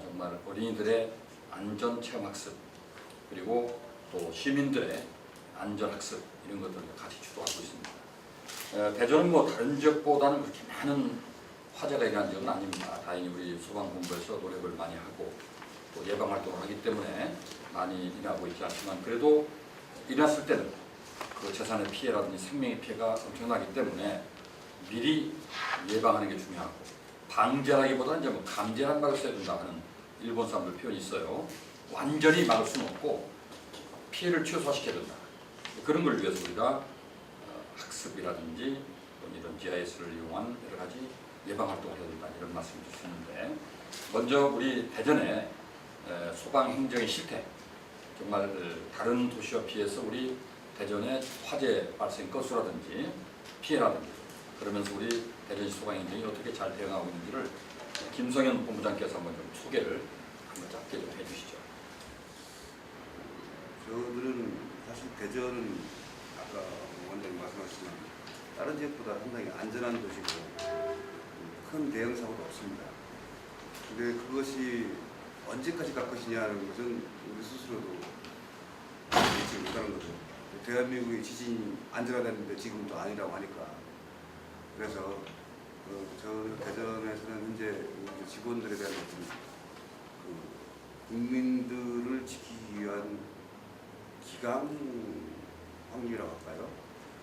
정말 어린이들의 안전 체험학습 그리고 또 시민들의 안전학습 이런 것들을 같이 주도하고 있습니다. 대전은 다른 지역보다는 그렇게 많은 화재가 일어난 적은 아닙니다. 다행히 우리 소방본부에서 노력을 많이 하고 또 예방 활동을 하기 때문에 많이 일어나고 있지 않지만 그래도 일어났을 때는 그 재산의 피해라든지 생명의 피해가 엄청나기 때문에 미리 예방하는 게 중요하고 방지하기보다는 이제 뭐 감지한 막을 써야 된다 하는 일본 사람들 표현이 있어요. 완전히 막을 수는 없고 피해를 최소화시켜야 된다. 그런 걸 위해서 우리가 학습이라든지 또 이런 GIS를 이용한 여러 가지 예방 활동을 해야 된다 이런 말씀을 드렸는데 먼저 우리 대전의 소방 행정의 실태 정말 다른 도시와 비해서 우리 대전의 화재 발생 건수라든지 피해라든지 그러면서 우리 대전시 소방 행정이 어떻게 잘 대응하고 있는지를 김성현 본부장께서 한번 좀 소개를 한번 짧게 좀 해주시죠. 저들은 사실 대전은 아까 원장님 말씀하셨지만 다른 지역보다 상당히 안전한 도시고 큰 대형 사고도 없습니다. 근데 그것이 언제까지 갈 것이냐는 것은 우리 스스로도 예측 못하는 거죠. 대한민국의 지진이 안전하다는데 지금은 또 아니라고 하니까. 그래서 저 대전에서는 현재 직원들에 대한 어떤 국민들을 지키기 위한 기강 확률이라고 할까요?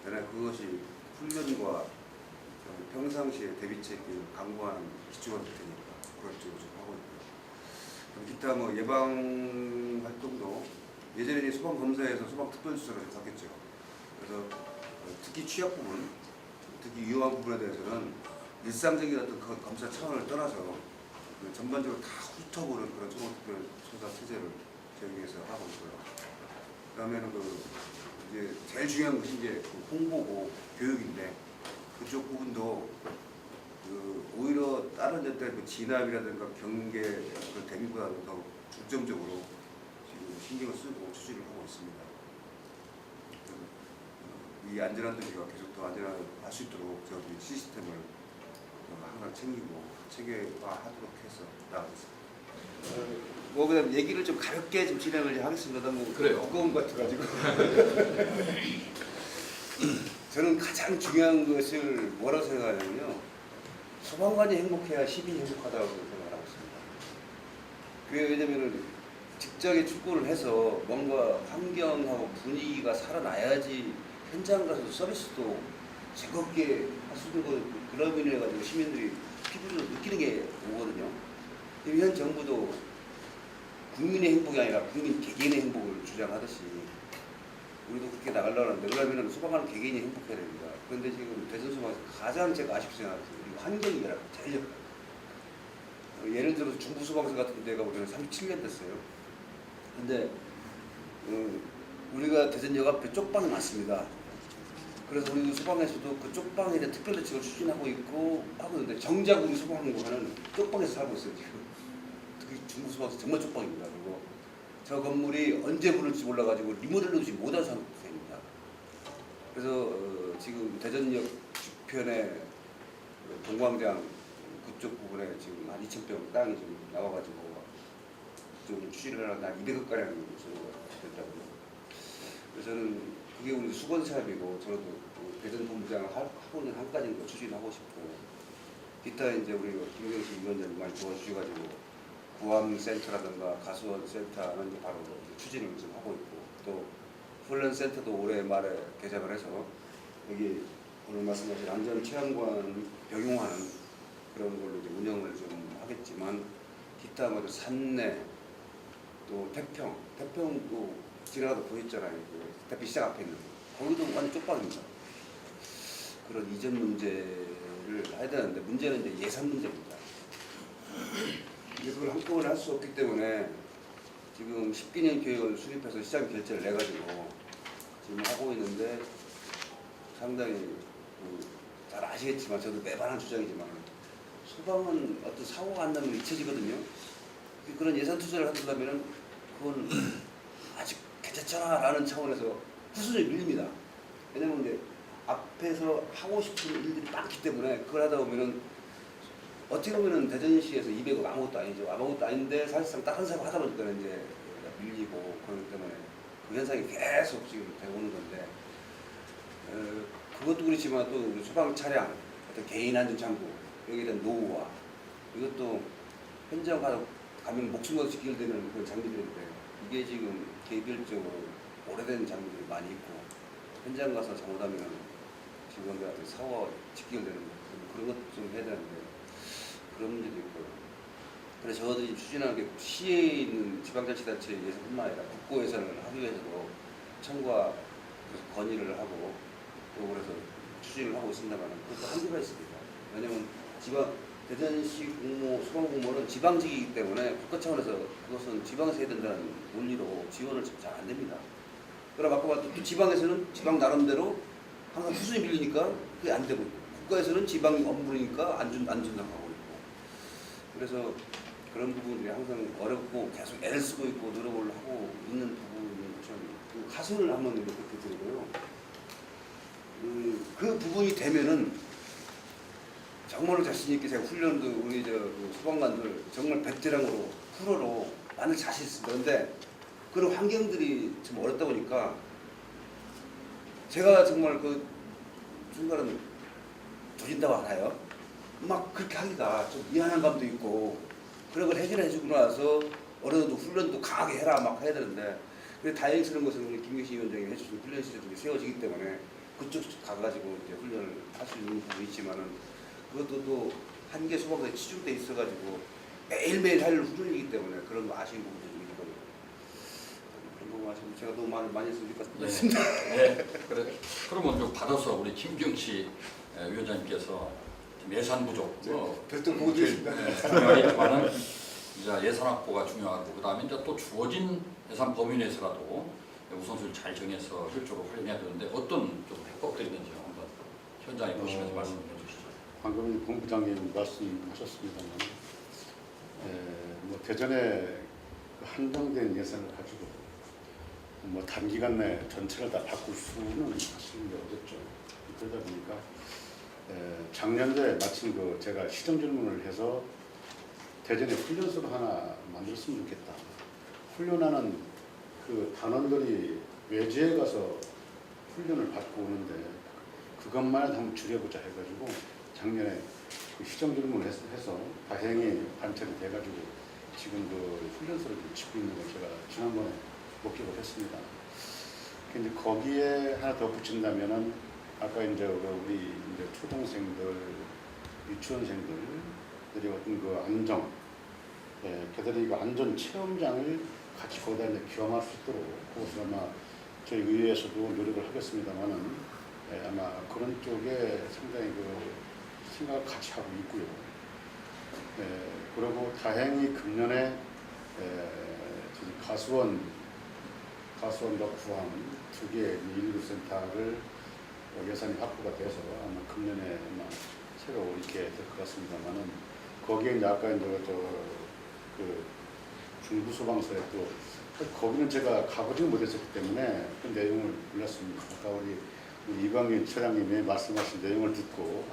그러나 그것이 훈련과 평상시에 대비책을 강구하는 기초가 될 테니까 그런 쪽으로 좀 하고 있고요. 기타 뭐 예방 활동도 예전에 소방 검사에서 소방 특별수사를 했었겠죠. 그래서 특히 취약 부분, 특히 위험한 부분에 대해서는 일상적인 어떤 그 검사 차원을 떠나서 전반적으로 다 훑어보는 그런 소방특별수사 체제를 저희에서 하고 있고요. 그다음에는 이제 제일 중요한 것이 이제 홍보고 교육인데 그쪽 부분도 오히려 다른 데들 진압이라든가 경계 그 대비보다는 더 중점적으로 지금 신경을 쓰고 추진을 하고 있습니다. 이 안전한 도시가 계속 더 안전할 수 있도록 저희 시스템을 항상 챙기고 체계화하도록 해서 나가겠습니다. 뭐 그다음 얘기를 좀 가볍게 좀 진행을 하겠습니다. 너무 그래요. 무거운 것 같아가지고. 저는 가장 중요한 것을 뭐라고 생각하냐면요. 소방관이 행복해야 시민이 행복하다고 생각하고 있습니다. 그게 왜냐면은 직장에 출근을 해서 뭔가 환경하고 분위기가 살아나야지 현장 가서 서비스도 즐겁게 할 수 있는 거 그런 의미를 가지고 시민들이 피부로 느끼는 게 오거든요. 현 정부도 국민의 행복이 아니라 국민 개개인의 행복을 주장하듯이 우리도 그렇게 나가려고 하는데 그러면 소방관은 개개인이 행복해야 됩니다. 그런데 지금 대전소방에서 가장 제가 아쉽게 생각해요. 환경이라고 제일 예를 들어서 중부소방서 같은 데가 우리는 37년 됐어요. 근데 우리가 대전역 앞에 쪽방이 많습니다. 그래서 우리 소방에서도 그 쪽방에 대한 특별대책을 추진하고 있고 하고 있는데 정작 우리 소방공무원은 쪽방에서 살고 있어요 지금. 특히 중부소방서 정말 쪽방입니다. 그리고 저 건물이 언제 부를지 몰라가지고 리모델도 지금 못한 상태입니다. 그래서 지금 대전역 주변에 동광장 그쪽 부분에 지금 한 2,000평 땅이 좀 나와가지고 좀 추진을 하는 한 200억 가량 된다고요. 그래서 저는 그게 우리 수건 사업이고 저도 대전 본부장을 하고 있는 한 가지인 거 추진하고 싶고 기타 이제 우리 김경식 위원장님 많이 도와주셔가지고 구암센터라든가 가수원센터는 바로 추진을 좀 하고 있고 또 훈련센터도 올해 말에 개장을 해서 여기 오늘 말씀하신 안전체험관 병용하는 그런 걸로 이제 운영을 좀 하겠지만 기타 뭐 산내 또 태평도 지나가도 보였잖아요. 그 대피 시작 앞에 있는 거기도 완전 쪽방입니다. 그런 이전 문제를 해야 되는데 문제는 이제 예산 문제입니다. 그걸 한꺼번에 할 수 없기 때문에 지금 10기년 계획을 수립해서 시장 결제를 내가지고 지금 하고 있는데 상당히 잘 아시겠지만 저도 매번 하는 주장이지만 소방은 어떤 사고가 안 나면 잊혀지거든요. 그런 예산 투자를 한다면 그건 아직 괜찮잖아라는 차원에서 후순위에 밀립니다. 왜냐면 이제 앞에서 하고 싶은 일들이 많기 때문에 그걸 하다 보면은 어떻게 보면은 대전시에서 200억 아무것도 아니죠. 아무것도 아닌데 사실상 다른 사람 하다 보니까 이제 밀리고 그렇기 때문에 그 현상이 계속 지금 되고 오는 건데 그것도 그렇지만 또 소방 차량, 어떤 개인 안전 창구 여기에 대한 노후와 이것도 현장 가면 목숨과 직결되는 그런 장비들인데 이게 지금 개별적으로 오래된 장비들이 많이 있고 현장 가서 잘못하면 지금같은 사고와 직결되는 그런 것 좀 해야 되는데 그런 문제도 있고 그래서 저희들이 추진하는 게 시에 있는 지방자치단체 예산뿐만 아니라 국고 예산을 합의해서도 청구와 건의를 하고 또 그래서 추진을 하고 있습니다만 그것도 한계가 있습니다. 왜냐하면 대전시 공모, 소방공무원은 지방직이기 때문에 국가 차원에서 그것은 지방에서 해야 된다는 논리로 지원을 잘 안 됩니다. 그러나 아까 봤던 또 지방에서는 지방 나름대로 항상 수준이 밀리니까 그게 안 되고 있고 국가에서는 지방 업무니까 안 준다고 하고 있고 그래서 그런 부분들이 항상 어렵고 계속 애를 쓰고 있고 노력을 하고 있는 부분이 좀 가슴을 한번 이렇게 들고요. 그 부분이 되면은 정말로 자신 있게 제가 훈련도 우리 그 소방관들 정말 베테랑으로 프로로 많은 자신 있습니다. 그런데 그런 환경들이 좀 어렵다 보니까 제가 정말 그 순간은 조진다고 하나요? 막 그렇게 하기가 좀 미안한 감도 있고 그런 걸 해결해주고 나서 어느 정도 훈련도 강하게 해라 막 해야 되는데 근데 다행스러운 것은 우리 김경식 위원장이 해주신 훈련 시설들이 세워지기 때문에 그쪽 가가지고 이제 훈련을 할 수 있는 부분이 있지만은 그것도 또 한계 소방서에 치중돼 있어가지고 매일매일 할 훈련이기 때문에 그런 거 아쉬운 부분이 좀 있거든요. 그런 부분 아쉬우면 제가 너무 많이 했으면 좋겠습니다. 네. 그래. 그러면 좀 받아서 우리 김경식 위원장님께서 예산 부족, 별도 보고 드리겠습니다. 중요하겠지만은 이제 예산 확보가 중요하고 그다음에 이제 또 주어진 예산 범위 내에서라도 우선순위를 잘 정해서 효율적으로 활용해야 되는데 어떤 좀 해법들이 있는지 한번 현장에 보시면서 말씀해 주시죠. 방금 본부장님 말씀하셨습니다만 뭐 대전에 그 한정된 예산을 가지고 뭐 단기간 내에 전체를 다 바꿀 수는 사실 어렵죠. 그러다 보니까 작년에 마침 그 제가 시정 질문을 해서 대전에 훈련소를 하나 만들었으면 좋겠다. 훈련하는 그 단원들이 외지에 가서 훈련을 받고 오는데 그것만 한번 줄여보자 해가지고 작년에 그 시정 질문을 해서 다행히 관찰이 돼가지고 지금 그 훈련소를 짓고 있는 걸 제가 지난번에 목격을 했습니다. 근데 거기에 하나 더 붙인다면은 아까 이제 우리 이제 초등생들, 유치원생들이 어떤 그 안정, 그들이 그 안전 체험장을 같이 거기다 이제 경험할 수 있도록 그것을 아마 저희 의회에서도 노력을 하겠습니다만은 아마 그런 쪽에 상당히 그 생각을 같이 하고 있고요. 그리고 다행히 금년에 가수원과 구항 두 개의 119센터를 예산이 확보가 돼서 아마 금년에 아마 새로 이렇게 될 것 같습니다만은 거기에 이제 아까 이제 그 중부 소방서에 또 거기는 제가 가보지 못했었기 때문에 그 내용을 몰랐습니다. 아까 우리 이광민 처장님이 말씀하신 내용을 듣고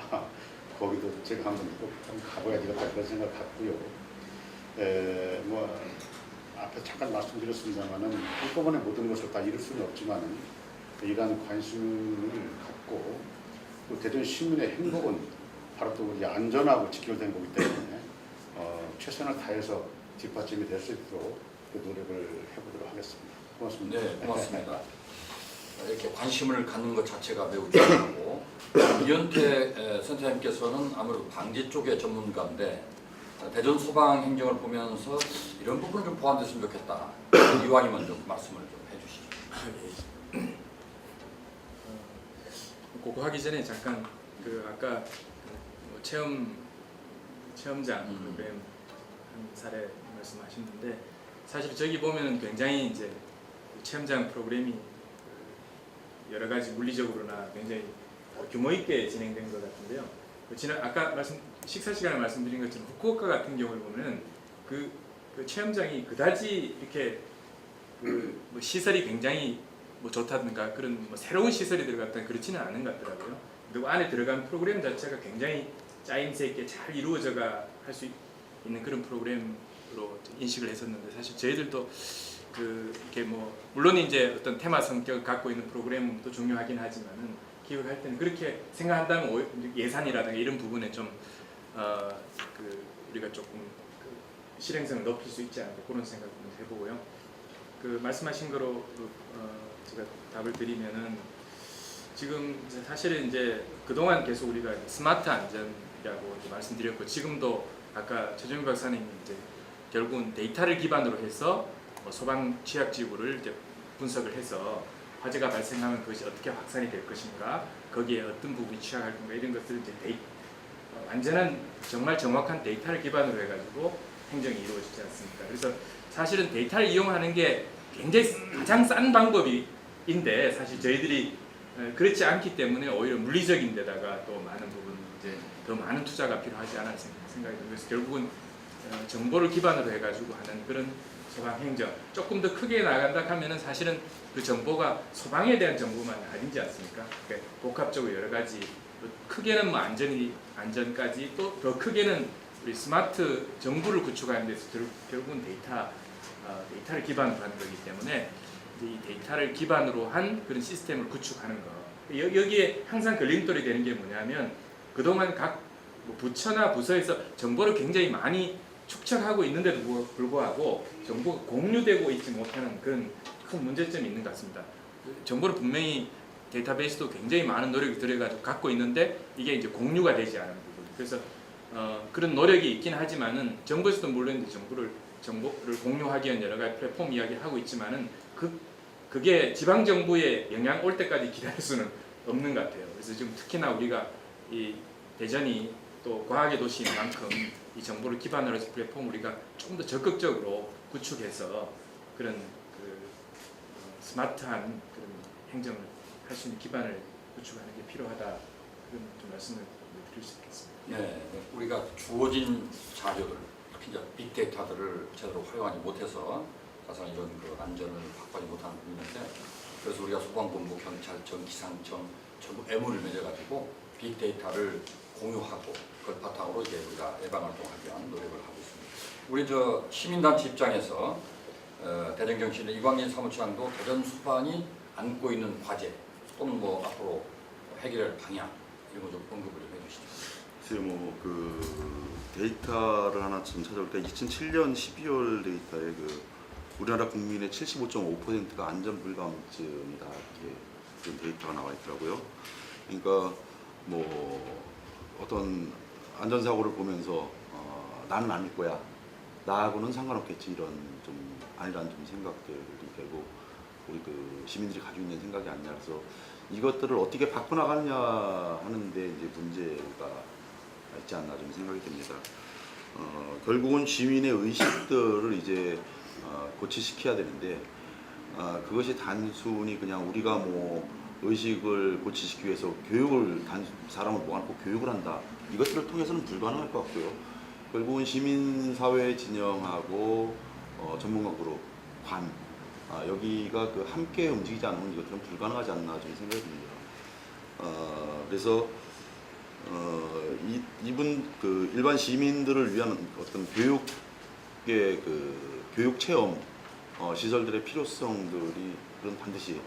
거기도 제가 한번 꼭 가봐야 되겠다 그런 생각 갖고요. 뭐 앞에 잠깐 말씀드렸습니다만은 한꺼번에 모든 것을 다 이룰 수는 없지만은 이러한 관심을 갖고 또 대전 시민의 행복은 바로 또 우리 안전하고 직결된 거기 때문에 최선을 다해서 뒷받침이 될 수 있도록 그 노력을 해보도록 하겠습니다. 고맙습니다. 네, 고맙습니다. 이렇게 관심을 갖는 것 자체가 매우 중요하고 이현태 센터장님께서는 아무래도 방지 쪽의 전문가인데 대전 소방 행정을 보면서 이런 부분을 좀 보완됐으면 좋겠다. 이왕이면 좀 말씀을 좀 해주시죠. 그거 하기 전에 잠깐 그 아까 뭐 체험장 프로그램 한 사례 말씀하셨는데 사실 저기 보면은 굉장히 이제 체험장 프로그램이 여러 가지 물리적으로나 굉장히 규모 있게 진행된 것 같은데요. 지난 아까 식사 시간에 말씀드린 것처럼 후쿠오카 같은 경우를 보면 그 체험장이 그다지 이렇게 뭐 시설이 굉장히 뭐 좋다든가 그런 뭐 새로운 시설이 들어갔다 그렇지는 않은 것 같더라고요. 그리고 안에 들어간 프로그램 자체가 굉장히 짜임새 있게 잘 이루어져가 할 수 있는 그런 프로그램으로 인식을 했었는데 사실 저희들도 이렇게 뭐 물론 이제 어떤 테마 성격을 갖고 있는 프로그램도 중요하긴 하지만은 기획할 때는 그렇게 생각한다면 예산이라든가 이런 부분에 좀 우리가 조금 그 실행성을 높일 수 있지 않을까 그런 생각을 해보고요. 그 말씀하신 거로 제가 답을 드리면은 지금 이제 사실은 이제 그동안 계속 우리가 스마트 안전이라고 이제 말씀드렸고 지금도 아까 최정민 박사님 이제 결국은 데이터를 기반으로 해서 소방 취약 지구를 이제 분석을 해서 화재가 발생하면 그것이 어떻게 확산이 될 것인가, 거기에 어떤 부분이 취약할 건가 이런 것들을 이제 완전한 정말 정확한 데이터를 기반으로 해가지고 행정이 이루어지지 않습니까? 그래서 사실은 데이터를 이용하는 게 굉장히 가장 싼 방법인데 사실 저희들이 그렇지 않기 때문에 오히려 물리적인 데다가 또 많은 부분 이제 더 많은 투자가 필요하지 않을 생각이 듭니다. 그래서 결국은 정보를 기반으로 해가지고 하는 그런 소방 행정 조금 더 크게 나간다 하면은 사실은 그 정보가 소방에 대한 정보만 아니지 않습니까? 그러니까 복합적으로 여러 가지 크게는 뭐 안전까지 또 더 크게는 우리 스마트 정부를 구축하는 데서 결국은 데이터를 기반으로 하는 거기 때문에 이 데이터를 기반으로 한 그런 시스템을 구축하는 거. 여기에 항상 걸림돌이 되는 게 뭐냐면 그동안 각 부처나 부서에서 정보를 굉장히 많이 축적하고 있는데도 불구하고 정보가 공유되고 있지 못하는 그런 큰 문제점이 있는 것 같습니다. 정보를 분명히 데이터베이스도 굉장히 많은 노력이 들어가지고 갖고 있는데 이게 이제 공유가 되지 않은 부분. 그래서 그런 노력이 있긴 하지만은 정부에서도 물론 정보를 공유하기 위한 여러 가지 플랫폼 이야기를 하고 있지만은 그게 지방 정부에 영향 올 때까지 기다릴 수는 없는 것 같아요. 그래서 지금 특히나 우리가 이 대전이 또 과학의 도시인 만큼 이 정보를 기반으로 해서 플랫폼 우리가 좀 더 적극적으로 구축해서 그런 스마트한 그런 행정을 할 수 있는 기반을 구축하는 게 필요하다 그런 좀 말씀을 드릴 수 있겠습니다. 네, 우리가 주어진 자료들, 특히 이제 빅데이터들을 제대로 활용하지 못해서 사실 이런 그 안전을 확보하지 못하는 부분인데, 그래서 우리가 소방본부, 경찰청, 기상청 전부 MOU를 맺어가지고 빅데이터를 공유하고 그걸 바탕으로 이제 우리가 예방활동하기 위한 노력을 하고 있습니다. 우리 저 시민단체 입장에서 대전경찰의 이광진 사무처장도 대전 소방이 안고 있는 과제 또는 뭐 앞으로 해결할 방향 이런 거 좀 언급을 좀 해주시죠. 글쎄요, 그 데이터를 하나 좀 찾아볼 때 2007년 12월 데이터에 그 우리나라 국민의 75.5%가 안전 불감증이다 이렇게 그런 데이터가 나와 있더라고요. 그러니까 뭐 어떤 안전사고를 보면서 나는 아닐 거야, 나하고는 상관없겠지 이런 좀 아니란 좀 생각들이 결국 우리 그 시민들이 가지고 있는 생각이 아니냐. 그래서 이것들을 어떻게 바꿔나가느냐 하는데 이제 문제가 있지 않나 좀 생각이 듭니다. 결국은 시민의 의식들을 이제 고치시켜야 되는데 그것이 단순히 그냥 우리가 뭐 의식을 고치시키기 위해서 교육을 사람을 모아놓고 교육을 한다 이것들을 통해서는 불가능할 것 같고요. 결국은 시민사회 진영하고 전문가 그룹, 관 여기가 그 함께 움직이지 않으면 이것들은 불가능하지 않나 좀 생각이 듭니다. 그래서 이분 그 일반 시민들을 위한 어떤 교육의 그 교육 체험 시설들의 필요성들이 그런 반드시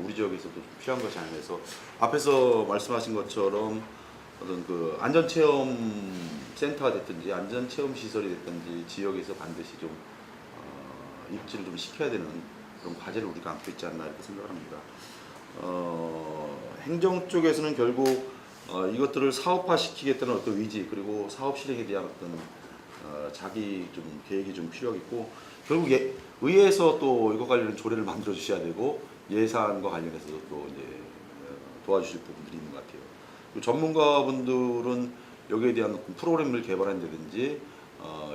우리 지역에서도 필요한 것이 아니라 해서 앞에서 말씀하신 것처럼 어떤 그 안전체험 센터가 됐든지 안전체험 시설이 됐든지 지역에서 반드시 좀 입지를 좀 시켜야 되는 그런 과제를 우리가 안고 있지 않나 이렇게 생각을 합니다. 행정 쪽에서는 결국 이것들을 사업화시키겠다는 어떤 의지 그리고 사업 실행에 대한 어떤 자기 좀 계획이 좀 필요하겠고 결국 의회에서 또 이거 관련 조례를 만들어 주셔야 되고 예산과 관련해서도 또 이제 도와주실 부분들이 있는 것 같아요. 그리고 전문가분들은 여기에 대한 프로그램을 개발한다든지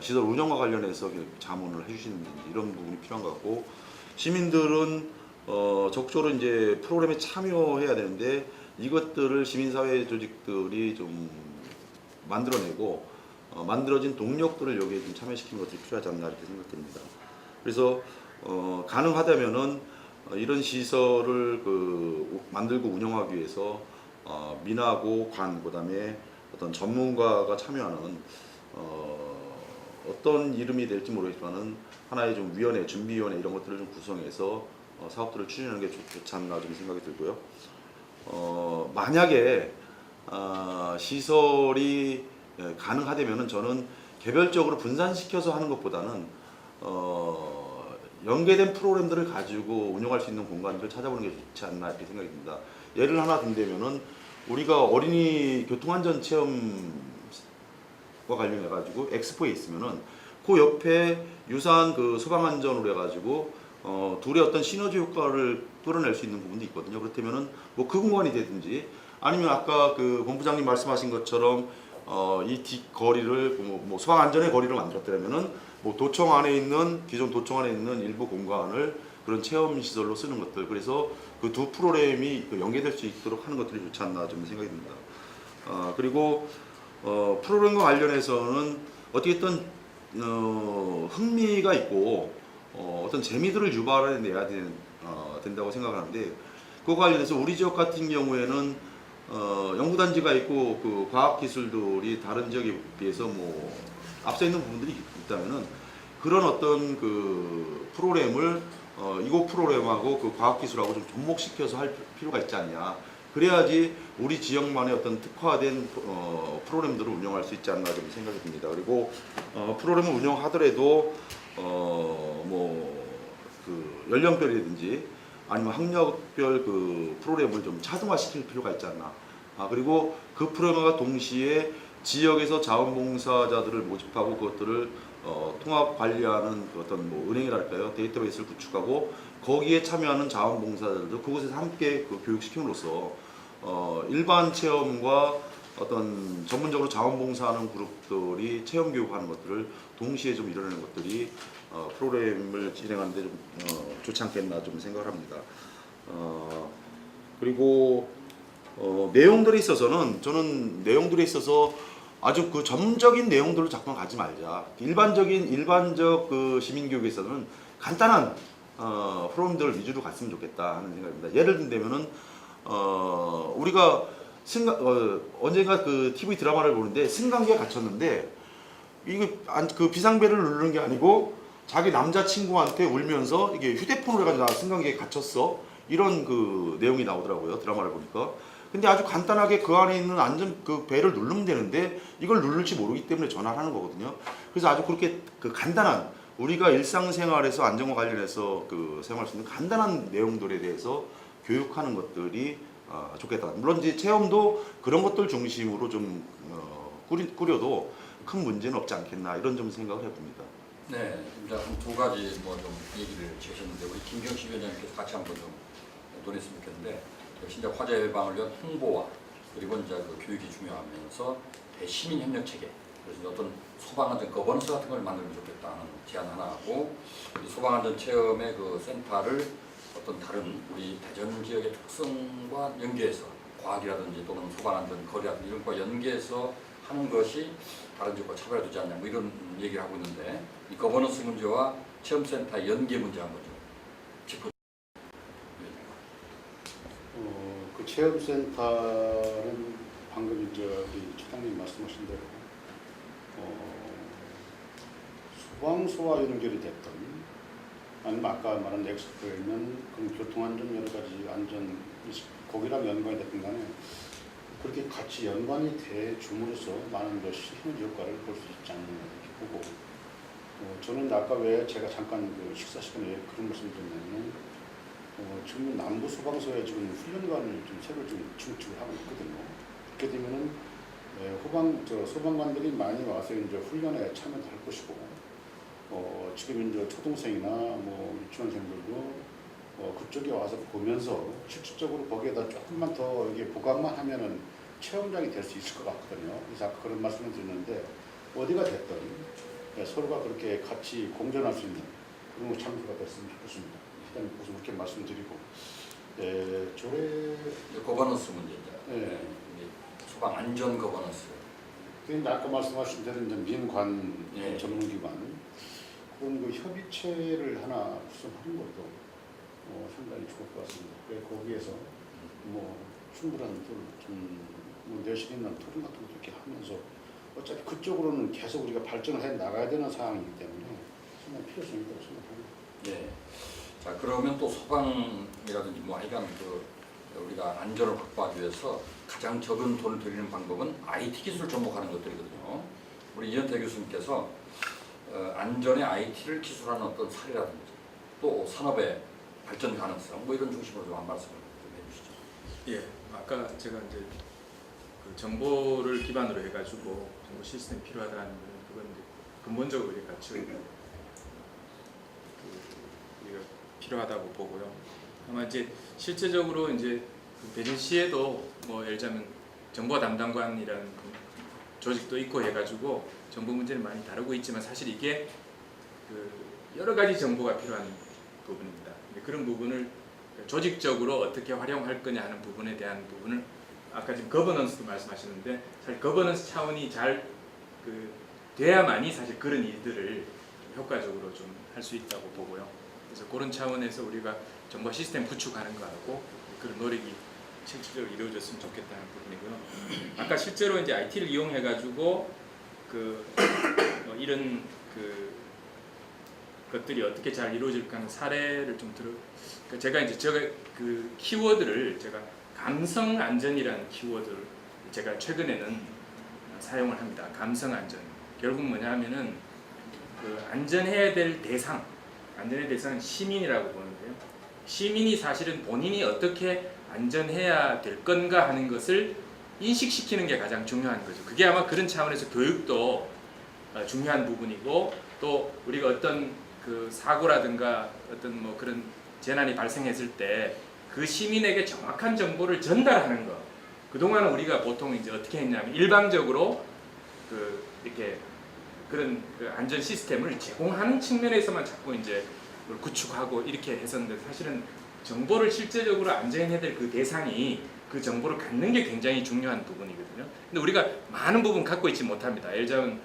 시설 운영과 관련해서 자문을 해주시는지 이런 부분이 필요한 것 같고 시민들은 적극적으로 이제 프로그램에 참여해야 되는데 이것들을 시민사회 조직들이 좀 만들어내고 만들어진 동력들을 여기에 좀 참여시키는 것들이 필요하지 않나 이렇게 생각됩니다. 그래서 가능하다면은 이런 시설을 만들고 운영하기 위해서 민하고 관 그다음에 어떤 전문가가 참여하는 어떤 이름이 될지 모르겠지만은 하나의 좀 위원회, 준비위원회 이런 것들을 좀 구성해서 사업들을 추진하는 게 좋지 않나 좀 생각이 들고요. 만약에 시설이 가능하다면은 저는 개별적으로 분산시켜서 하는 것보다는 연계된 프로그램들을 가지고 운영할 수 있는 공간들을 찾아보는 게 좋지 않나 이렇게 생각이 듭니다. 예를 하나 든다면은 우리가 어린이 교통안전 체험과 관련해 가지고 엑스포에 있으면은 그 옆에 유사한 그 소방안전으로 해가지고 둘의 어떤 시너지 효과를 끌어낼 수 있는 부분도 있거든요. 그렇다면은 뭐 그 공간이 되든지 아니면 아까 그 본부장님 말씀하신 것처럼 이 뒷거리를 뭐 소방안전의 거리를 만들었다면은 뭐 도청 안에 있는 기존 도청 안에 있는 일부 공간을 그런 체험 시설로 쓰는 것들, 그래서 그 두 프로그램이 연계될 수 있도록 하는 것들이 좋지 않나 좀 생각이 듭니다. 그리고 프로그램과 관련해서는 어떻게든 흥미가 있고 어떤 재미들을 유발해내야 된다고 생각하는데, 그거 관련해서 우리 지역 같은 경우에는 연구단지가 있고 그 과학기술들이 다른 지역에 비해서 뭐 앞서 있는 부분들이 있다면은 그런 어떤 그 프로그램을 이곳 프로그램하고 그 과학기술하고 좀 접목시켜서 할 필요가 있지 않냐. 그래야지 우리 지역만의 어떤 특화된 프로그램들을 운영할 수 있지 않나 좀 생각이 듭니다. 그리고 프로그램을 운영하더라도 뭐 그 연령별이라든지 아니면 학력별 그 프로그램을 좀 차등화시킬 필요가 있지 않나. 그리고 그 프로그램과 동시에 지역에서 자원봉사자들을 모집하고 그것들을 통합 관리하는 그 어떤 뭐 은행이랄까요, 데이터베이스를 구축하고 거기에 참여하는 자원봉사자들도 그곳에서 함께 그 교육시킴으로써 일반 체험과 어떤 전문적으로 자원봉사하는 그룹들이 체험 교육하는 것들을 동시에 좀 이뤄내는 것들이 프로그램을 진행하는데 좀 좋지 않겠나 좀 생각을 합니다. 그리고 내용들에 있어서는 저는 내용들에 있어서 아주 그 전문적인 내용들로 자꾸만 가지 말자. 일반적 그 시민교육에 있어서는 간단한 프로그램들 위주로 갔으면 좋겠다 하는 생각입니다. 예를 든다면은 우리가 언젠가 그 TV 드라마를 보는데 승강기에 갇혔는데 이거 그 비상벨을 누르는 게 아니고 자기 남자친구한테 울면서 이게 휴대폰으로 해가지고 나 승강기에 갇혔어 이런 그 내용이 나오더라고요, 드라마를 보니까. 근데 아주 간단하게 그 안에 있는 안전 그 벨을 누르면 되는데 이걸 누를지 모르기 때문에 전화를 하는 거거든요. 그래서 아주 그렇게 그 간단한 우리가 일상생활에서 안전과 관련해서 그 사용할 수 있는 간단한 내용들에 대해서 교육하는 것들이 좋겠다. 물론 이제 체험도 그런 것들 중심으로 좀 꾸려도 큰 문제는 없지 않겠나 이런 좀 생각을 해봅니다. 네, 이제 두 가지 뭐 좀 얘기를 주셨는데 우리 김경식 위원장님께서 같이 한번 좀 논했으면 좋겠는데, 역시 이제 화재 예방을 위한 홍보와 그리고 이제 그 교육이 중요하면서 대시민 협력 체계, 그래서 어떤 소방안전 거버넌스 같은 걸 만들면 좋겠다는 제안 하나 하고, 이 소방안전 체험의 그 센터를 어떤 다른 우리 대전 지역의 특성과 연계해서 과학이라든지 또는 소방안전 거리라든지 이런 것과 연계해서 하는 것이 다른 지역과 차별화되지 않냐 뭐 이런 얘기를 하고 있는데, 이 거버넌스 문제와 체험센터 연계 문제 한번 좀 짚어. 그 체험센터는 방금 저기 차장님 말씀하신 대로 소방서와 연결이 됐던, 아니면 아까 말한 엑스포에 있는 그런 교통안전 여러 가지 안전 거기랑 연관이 됐던 간에 그렇게 같이 연관이 돼 줌으로써 많은 것이 시너지 효과를 볼 수 있지 않나 이렇게 보고, 저는 아까 왜 제가 잠깐 그 식사 시간에 그런 말씀 드렸냐면 지금 남부 소방서에 지금 훈련관을 좀 새로 좀 증축을 하고 있거든요. 그렇게 되면은 소방관들이 많이 와서 이제 훈련에 참여도 할 것이고, 지금 이제 초등생이나 뭐 유치원생들도 그쪽에 와서 보면서 실질적으로 거기에다 조금만 더 이게 보강만 하면은 체험장이 될 수 있을 것 같거든요. 그래서 아까 그런 말씀을 드렸는데 어디가 됐든 서로가 그렇게 같이 공존할 수 있는 그런 장소가 됐으면 좋겠습니다. 일단 무슨 그렇게 말씀드리고, 거버넌스 문제죠. 네. 소방 안전 거버넌스. 그런데 아까 말씀하신 대로 이제 민관 네. 전문기관 그런 그 협의체를 하나 구성하는 것도 상당히 좋을 것 같습니다. 거기에서 뭐 충분한 뭐 내실 있는 토론 같은 것도 이렇게 하면서 어차피 그쪽으로는 계속 우리가 발전을 해 나가야 되는 상황이기 때문에 상당히 필요성이 있다고 생각합니다. 예. 자, 그러면 또 소방이라든지 뭐 하여간 그 우리가 안전을 확보하기 위해서 가장 적은 돈을 들이는 방법은 IT 기술을 접목하는 것들이거든요. 우리 이현태 교수님께서 안전의 IT를 기술하는 어떤 사례라든지 또 산업의 발전 가능성 뭐 이런 중심으로 좀 한 말씀을 좀 해주시죠. 예, 아까 제가 이제 그 정보를 기반으로 해가지고 정보 시스템이 필요하다는 건 그건 이제 근본적으로 우리가 같이 우리가 필요하다고 보고요. 아마 이제 실제적으로 이제 그 대전시에도 뭐 예를 들자면 정보 담당관이라는 그 조직도 있고 해가지고 정보 문제를 많이 다루고 있지만 사실 이게 그 여러 가지 정보가 필요한 부분입니다. 근데 그런 부분을 조직적으로 어떻게 활용할 거냐 하는 부분에 대한 부분을 아까 지금 거버넌스도 말씀하셨는데 사실 거버넌스 차원이 잘 그 돼야만이 사실 그런 일들을 효과적으로 좀 할 수 있다고 보고요. 그래서 그런 차원에서 우리가 정보 시스템 구축하는 거하고 그런 노력이 실질적으로 이루어졌으면 좋겠다는 부분이고요. 아까 실제로 이제 IT를 이용해 가지고 그 이런 그 것들이 어떻게 잘 이루어질까 하는 사례를 좀 제가 이제 그 키워드를 제가 감성 안전이라는 키워드를 제가 최근에는 사용을 합니다. 감성 안전. 결국 뭐냐 하면은 그 안전해야 될 안전의 대상은 시민이라고 보는데요. 시민이 사실은 본인이 어떻게 안전해야 될 건가 하는 것을 인식시키는 게 가장 중요한 거죠. 그게 아마 그런 차원에서 교육도 중요한 부분이고 또 우리가 어떤 그 사고라든가 어떤 뭐 그런 재난이 발생했을 때 그 시민에게 정확한 정보를 전달하는 것. 그동안은 우리가 보통 이제 어떻게 했냐면 일방적으로 그 이렇게 그런 그 안전 시스템을 제공하는 측면에서만 자꾸 이제 그걸 구축하고 이렇게 했었는데 사실은 정보를 실제적으로 안전해야 될 그 대상이 그 정보를 갖는 게 굉장히 중요한 부분이거든요. 근데 우리가 많은 부분 갖고 있지 못합니다. 예를 들자면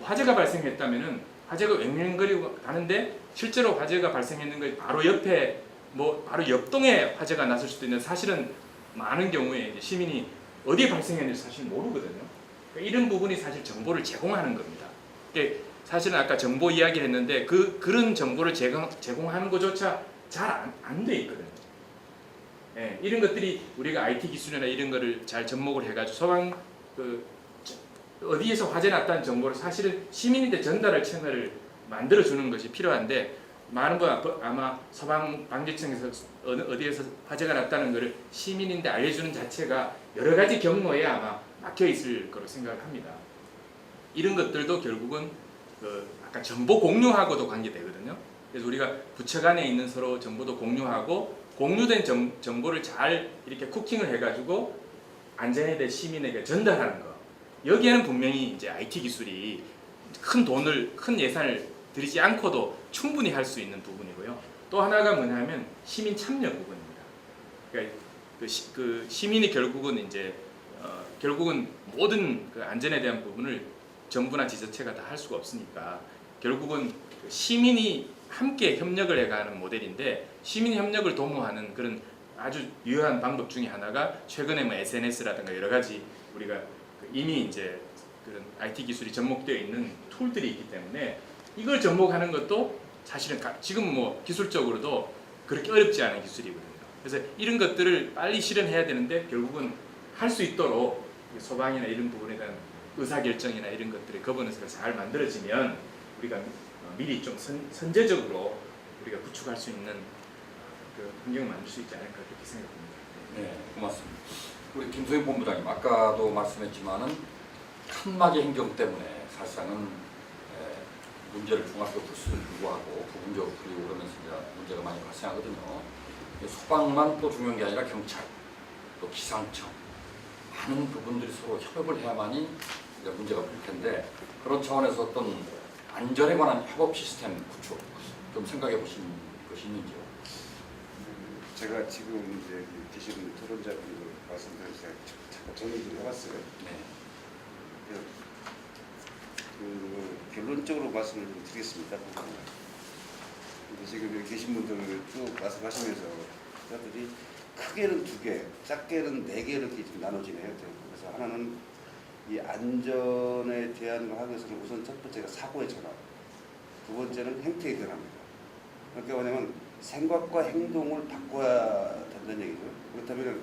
화재가 발생했다면은 화재가 왱왱거리고 가는데 실제로 화재가 발생했는 거 바로 옆에 뭐 바로 옆동에 화재가 났을 수도 있는데 사실은 많은 경우에 이제 시민이 어디에 발생했는지 사실 모르거든요. 그러니까 이런 부분이 사실 정보를 제공하는 겁니다. 그러니까 사실은 아까 정보 이야기를 했는데 그런 정보를 제공하는 것조차 잘 안 돼 있거든요. 예, 이런 것들이 우리가 IT 기술이나 이런 거를 잘 접목을 해가지고 소방 어디에서 화재 났다는 정보를 사실은 시민한테 전달할 채널을 만들어 주는 것이 필요한데 많은 분 아마 소방방지청에서 어디에서 화재가 났다는 것을 시민인데 알려주는 자체가 여러 가지 경로에 아마 막혀 있을 거로 생각을 합니다. 이런 것들도 결국은 아까 정보 공유하고도 관계되거든요. 그래서 우리가 부처 간에 있는 서로 정보도 공유하고 공유된 정보를 잘 이렇게 쿠킹을 해가지고 안전에 대해 시민에게 전달하는 거. 여기에는 분명히 이제 IT 기술이 큰 예산을 들이지 않고도 충분히 할 수 있는 부분이고요. 또 하나가 뭐냐면 시민 참여 부분입니다. 그러니까 그 시민이 결국은 이제 결국은 모든 그 안전에 대한 부분을 정부나 지자체가 다 할 수가 없으니까 결국은 시민이 함께 협력을 해가는 모델인데 시민 협력을 도모하는 그런 아주 유효한 방법 중에 하나가 최근에 뭐 SNS라든가 여러 가지 우리가 이미 이제 그런 IT 기술이 접목되어 있는 툴들이 있기 때문에 이걸 접목하는 것도 사실은 지금 뭐 기술적으로도 그렇게 어렵지 않은 기술이거든요. 그래서 이런 것들을 빨리 실현해야 되는데 결국은 할 수 있도록 소방이나 이런 부분에 대한 의사결정이나 이런 것들의 거버넌스가 잘 만들어지면 우리가 미리 좀 선제적으로 우리가 구축할 수 있는 그 환경을 만들 수 있지 않을까 그렇게 생각합니다. 네, 고맙습니다. 우리 김소희 본부장님 아까도 말씀했지만은 칸막이 행정 때문에 사실상은 문제를 종합적으로 풀 수도 불구하고 부분적으로 풀리고 그러면서 이제 문제가 많이 발생하거든요. 소방만 또 중요한 게 아니라 경찰, 또 기상청 많은 부분들이 서로 협업을 해야만이 이제 문제가 풀릴 텐데 그런 차원에서 어떤 안전에 관한 협업 시스템 구축 좀 생각해 보신 것이 있는지요? 제가 지금 이제 계신 토론자분들 말씀드린 제가 잠깐 정리 좀 해봤어요. 네. 결론적으로 말씀을 좀 드리겠습니다. 근데 지금 여기 계신 분들 쭉 말씀하시면서 저들이 크게는 2개, 작게는 4개 이렇게 좀 나눠지네요. 그래서 하나는 이 안전에 대한 걸 하기 위해서는 우선 첫 번째가 사고의 전환, 두 번째는 행태의 변화입니다. 그러니까 뭐냐면 생각과 행동을 바꿔야 된다는 얘기죠. 그렇다면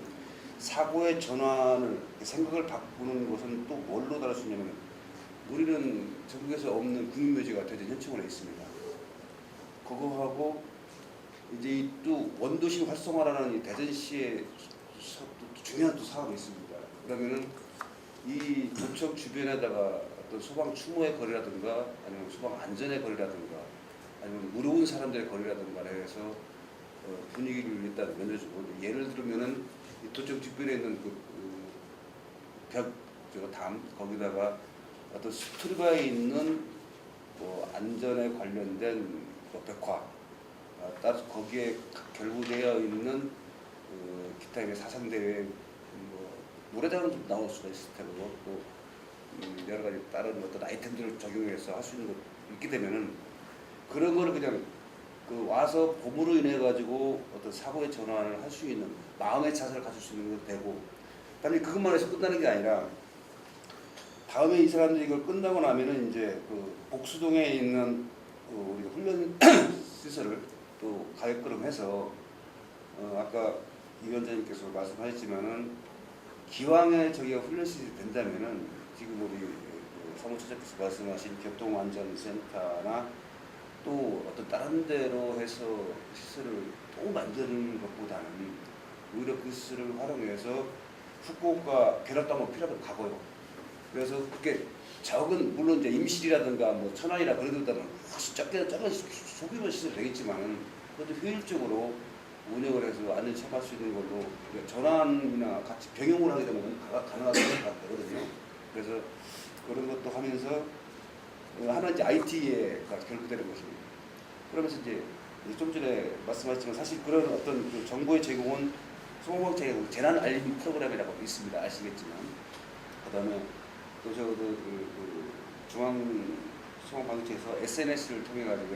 사고의 전환을 생각을 바꾸는 것은 또 뭘로 다룰 수 있냐면 우리는 전국에서 없는 국민묘지가 대전 현충원에 있습니다. 그거하고 이제 이 또 원도시 활성화라는 이 대전시의 또 중요한 또 사업이 있습니다. 그러면은 이 도청 주변에다가 어떤 소방 추모의 거리라든가 아니면 소방 안전의 거리라든가 아니면 의료원 사람들의 거리라든가 해서 분위기를 일단 만들어주고 예를 들면은 이 도청 주변에 있는 담 거기다가 어떤 스토리가 있는 뭐 안전에 관련된 벽화 따라서 거기에 결부되어 있는 기타의 사상대회 뭐 노래장은 좀 나올 수가 있을 테고 또 여러 가지 다른 어떤 아이템들을 적용해서 할 수 있는 것 있게 되면은 그런 거를 그냥 와서 봄으로 인해 가지고 어떤 사고의 전환을 할 수 있는 마음의 차선을 가질 수 있는 것도 되고 단지 그것만 해서 끝나는 게 아니라 다음에 이 사람들이 이걸 끝나고 나면은 이제 복수동에 있는 우리 훈련 시설을 또 가입그름해서 아까 이 위원장님께서 말씀하셨지만은 기왕에 저기가 훈련 시설이 된다면은 지금 우리 사무처장께서 말씀하신 교통안전센터나 또 어떤 다른 데로 해서 시설을 또 만드는 것보다는 오히려 그 시설을 활용해서 후쿠오카 견학도 한번 필요하면 가고요. 그래서 그게 적은 물론 이제 임실이라든가 뭐 천안이나 그런 데보다는 훨씬 작은 소규모 시설이 되겠지만 그것도 효율적으로 운영을 해서 안전 체험할 수 있는 걸로 전환이나 같이 병용을 하게 되면 가능하게 되거든요. 그래서 그런 것도 하면서 하나 이제 IT에 결부되는 것입니다. 그러면서 이제 좀 전에 말씀하셨지만 사실 그런 어떤 그 정보의 제공은 소방 제공 재난 알림 프로그램이라고 있습니다. 아시겠지만 그다음에 또 저도 그 중앙 소방방지에서 SNS를 통해 가지고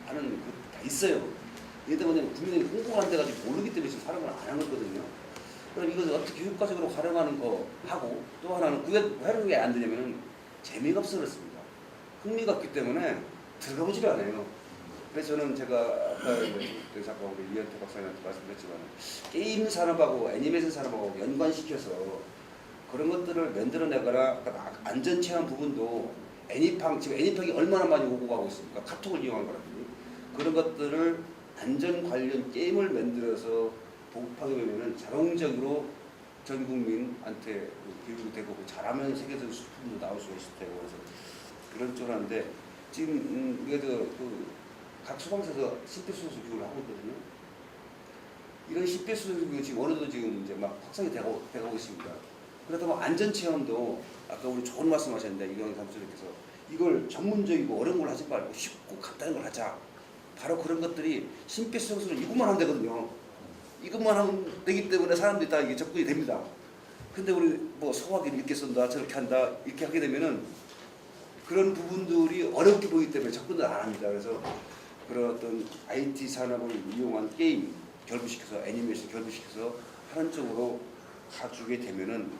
하는 그 다 있어요. 이게 뭐냐면 국민들이 홍보가 안 돼가지고 모르기 때문에 지금 사람을 안 하는 거거든요. 그럼 이것을 어떻게 효과적으로 활용하는 거 하고 또 하나는 그게 활용이 안 되냐면은 재미가 없어졌습니다. 흥미가 없기 때문에 들어가보지를 않아요. 그래서 저는 제가 아까 잠깐 우리 이현태 박사님한테 말씀드렸지만 게임 산업하고 애니메이션 산업하고 연관시켜서 그런 것들을 만들어내거나 안전체험 부분도 지금 애니팡이 얼마나 많이 오고 가고 있습니까? 카톡을 이용한 거라든지 그런 것들을 안전 관련 게임을 만들어서 보급하게 되면 자동적으로 전 국민한테 교육이 되고 잘하면 세계적인 수품도 나올 수 있을 테고 그래서 그런 쪽을 하는데 지금 우리가 각 소방서에서 심폐소생술 교육을 하고 있거든요. 이런 심폐소생술 교육이 지금 어느덧 지금 이제 막 확산이 되고 있습니다. 그러다 보면 안전체험도 아까 우리 좋은 말씀하셨는데 이광희 사무처님께서 이걸 전문적이고 어려운 걸 하지 말고 쉽고 간단한 걸 하자. 바로 그런 것들이 심폐소생술은 이것만 하면 되거든요. 이것만 하면 되기 때문에 사람들이 다 이게 접근이 됩니다. 근데 우리 뭐 소화기를 이렇게 쏜다 저렇게 한다 이렇게 하게 되면은 그런 부분들이 어렵게 보이기 때문에 접근을 안 합니다. 그래서 그런 어떤 IT 산업을 이용한 게임 결부시켜서 애니메이션 결부시켜서 하는 쪽으로 가주게 되면은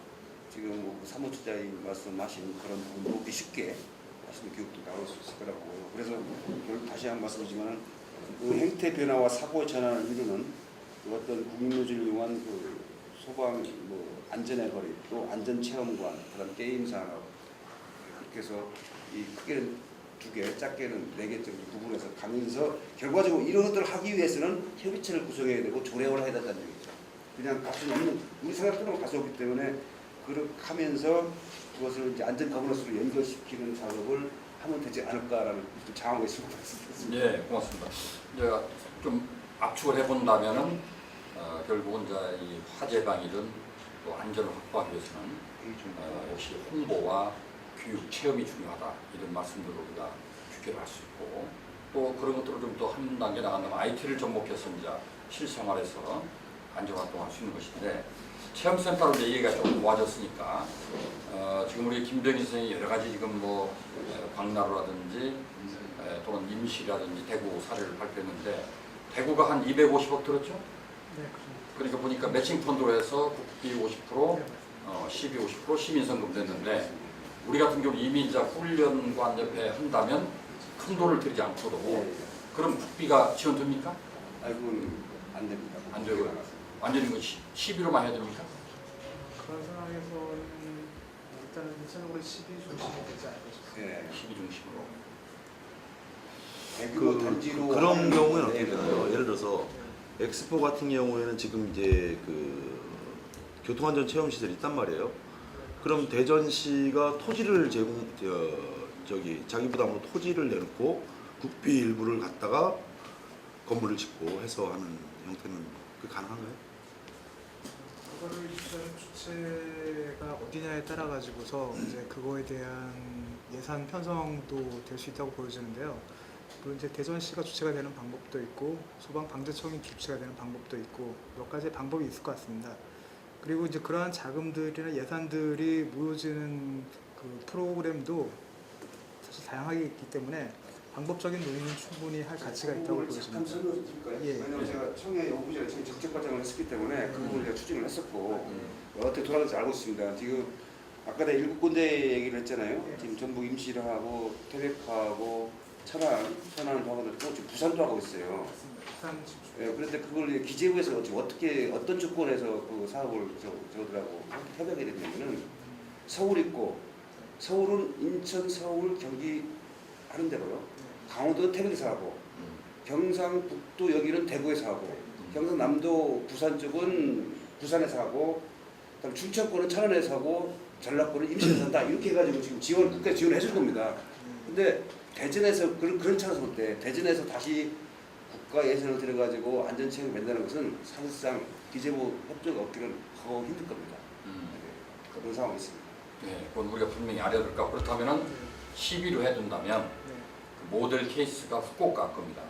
지금 뭐 사무처장이 말씀하신 그런 부분도 쉽게 하시는 교육도 나올 수 있을 거라고 보고요. 그래서 다시 한 번 말씀드리지만 그 행태 변화와 사고의 전환을 이루는 어떤 국민묘지를 이용한 그 소방 뭐 안전의 거리 또 안전체험관 그다음 게임 산업 그렇게 해서 이 크게는 2개, 작게는 4개 정도 구분해서 가면서 결과적으로 이런 것들을 하기 위해서는 협의체를 구성해야 되고 조례를 해야 된다는 얘기죠. 그냥 갈 수는 없는 우리 생각대로 갈 수 없기 때문에 그렇게 하면서 그것을 이제 안전 거버넌스로 연결시키는 작업을 하면 되지 않을까라는 장황의 수고를 했습니다. 예, 고맙습니다. 제가 좀 압축을 해본다면은 결국은 이제 이 화재 예방이든 또 안전을 확보하기 위해서는 역시 홍보와 교육 체험이 중요하다 이런 말씀들을 우리가 주기를 할 수 있고 또 그런 것들을 좀 더 한 단계 나간다면 IT를 접목해서 이제 실생활에서 안전 활동할 수 있는 것인데 체험센터로 이제 얘기가 좀 모아졌으니까 지금 우리 김병희 선생님이 여러 가지 지금 뭐 광나루라든지 또는 임실이라든지 대구 사례를 발표했는데 대구가 한 250억 들었죠? 네, 그러니까 보니까 매칭 펀드로 해서 국비 50%, 시비 50%, 시민성금 됐는데 우리 같은 경우 이미 이제 훈련관 옆에 한다면 큰 돈을 들이지 않고도 그럼 국비가 지원됩니까? 아이고 안 됩니다. 안 되고요. 완전히 그 시비로만 해야 됩니까? 그런 상황에서는 일단은 1차적으로 12 중심이 되지 않을까 싶습니다. 예. 12 중심으로. 대규모 단지로 그런 하는 경우에는 건데, 어떻게 되나요? 예를 들어서 엑스포 같은 경우에는 지금 이제 그 교통안전 체험 시설이 있단 말이에요. 그럼 대전시가 토지를 저기 자기 부담으로 토지를 내놓고 국비 일부를 갖다가 건물을 짓고 해서 하는 형태는 그 가능한가요? 그거를 유치하는 주체가 어디냐에 따라 가지고서 이제 그거에 대한 예산 편성도 될 수 있다고 보여지는데요. 물론 이제 대전시가 주체가 되는 방법도 있고 소방방재청이 주체가 되는 방법도 있고 몇 가지 방법이 있을 것 같습니다. 그리고 이제 그러한 자금들이나 예산들이 모여지는 그 프로그램도 사실 다양하게 있기 때문에 방법적인 논의는 충분히 할 가치가 있다고 잠깐 보여집니다. 설명 좀 드릴까요? 예. 왜냐면 제가 청해 연구실에 정책 과정을 했었기 때문에 그 부분을 제가 추진을 했었고 어떻게 돌아가는지 알고 있습니다. 지금 아까 내가 7군데 얘기를 했잖아요. 지금 전북 임시를 하고 태백하고 천안도 하고 또 지금 부산도 하고 있어요. 부산 집중. 예, 그런데 그걸 이제 기재부에서 지금 어떻게 어떤 조건에서 그 사업을 저들하고 협약이 됐냐면은 서울 있고 서울은 인천, 서울, 경기 하는 대로요. 강원도는 태백에서 하고 경상북도 여기는 대구에서 하고 경상남도 부산 쪽은 부산에서 하고 그다음 충청권은 천안에서 하고 전라권은 임시에서 한다 이렇게 해가지고 지금 국가 지원을 해줄 겁니다. 근데 대전에서 그런 차원에서 볼 때 대전에서 다시 국가 예산을 들여가지고 안전체험을 만드는 것은 사실상 기재부 협조가 없기는 더 힘들 겁니다. 그런 상황이 있습니다. 네, 그건 우리가 분명히 알아야 될까. 그렇다면은 12로 해둔다면 네. 그 모델 케이스가 후쿠오카 겁니다.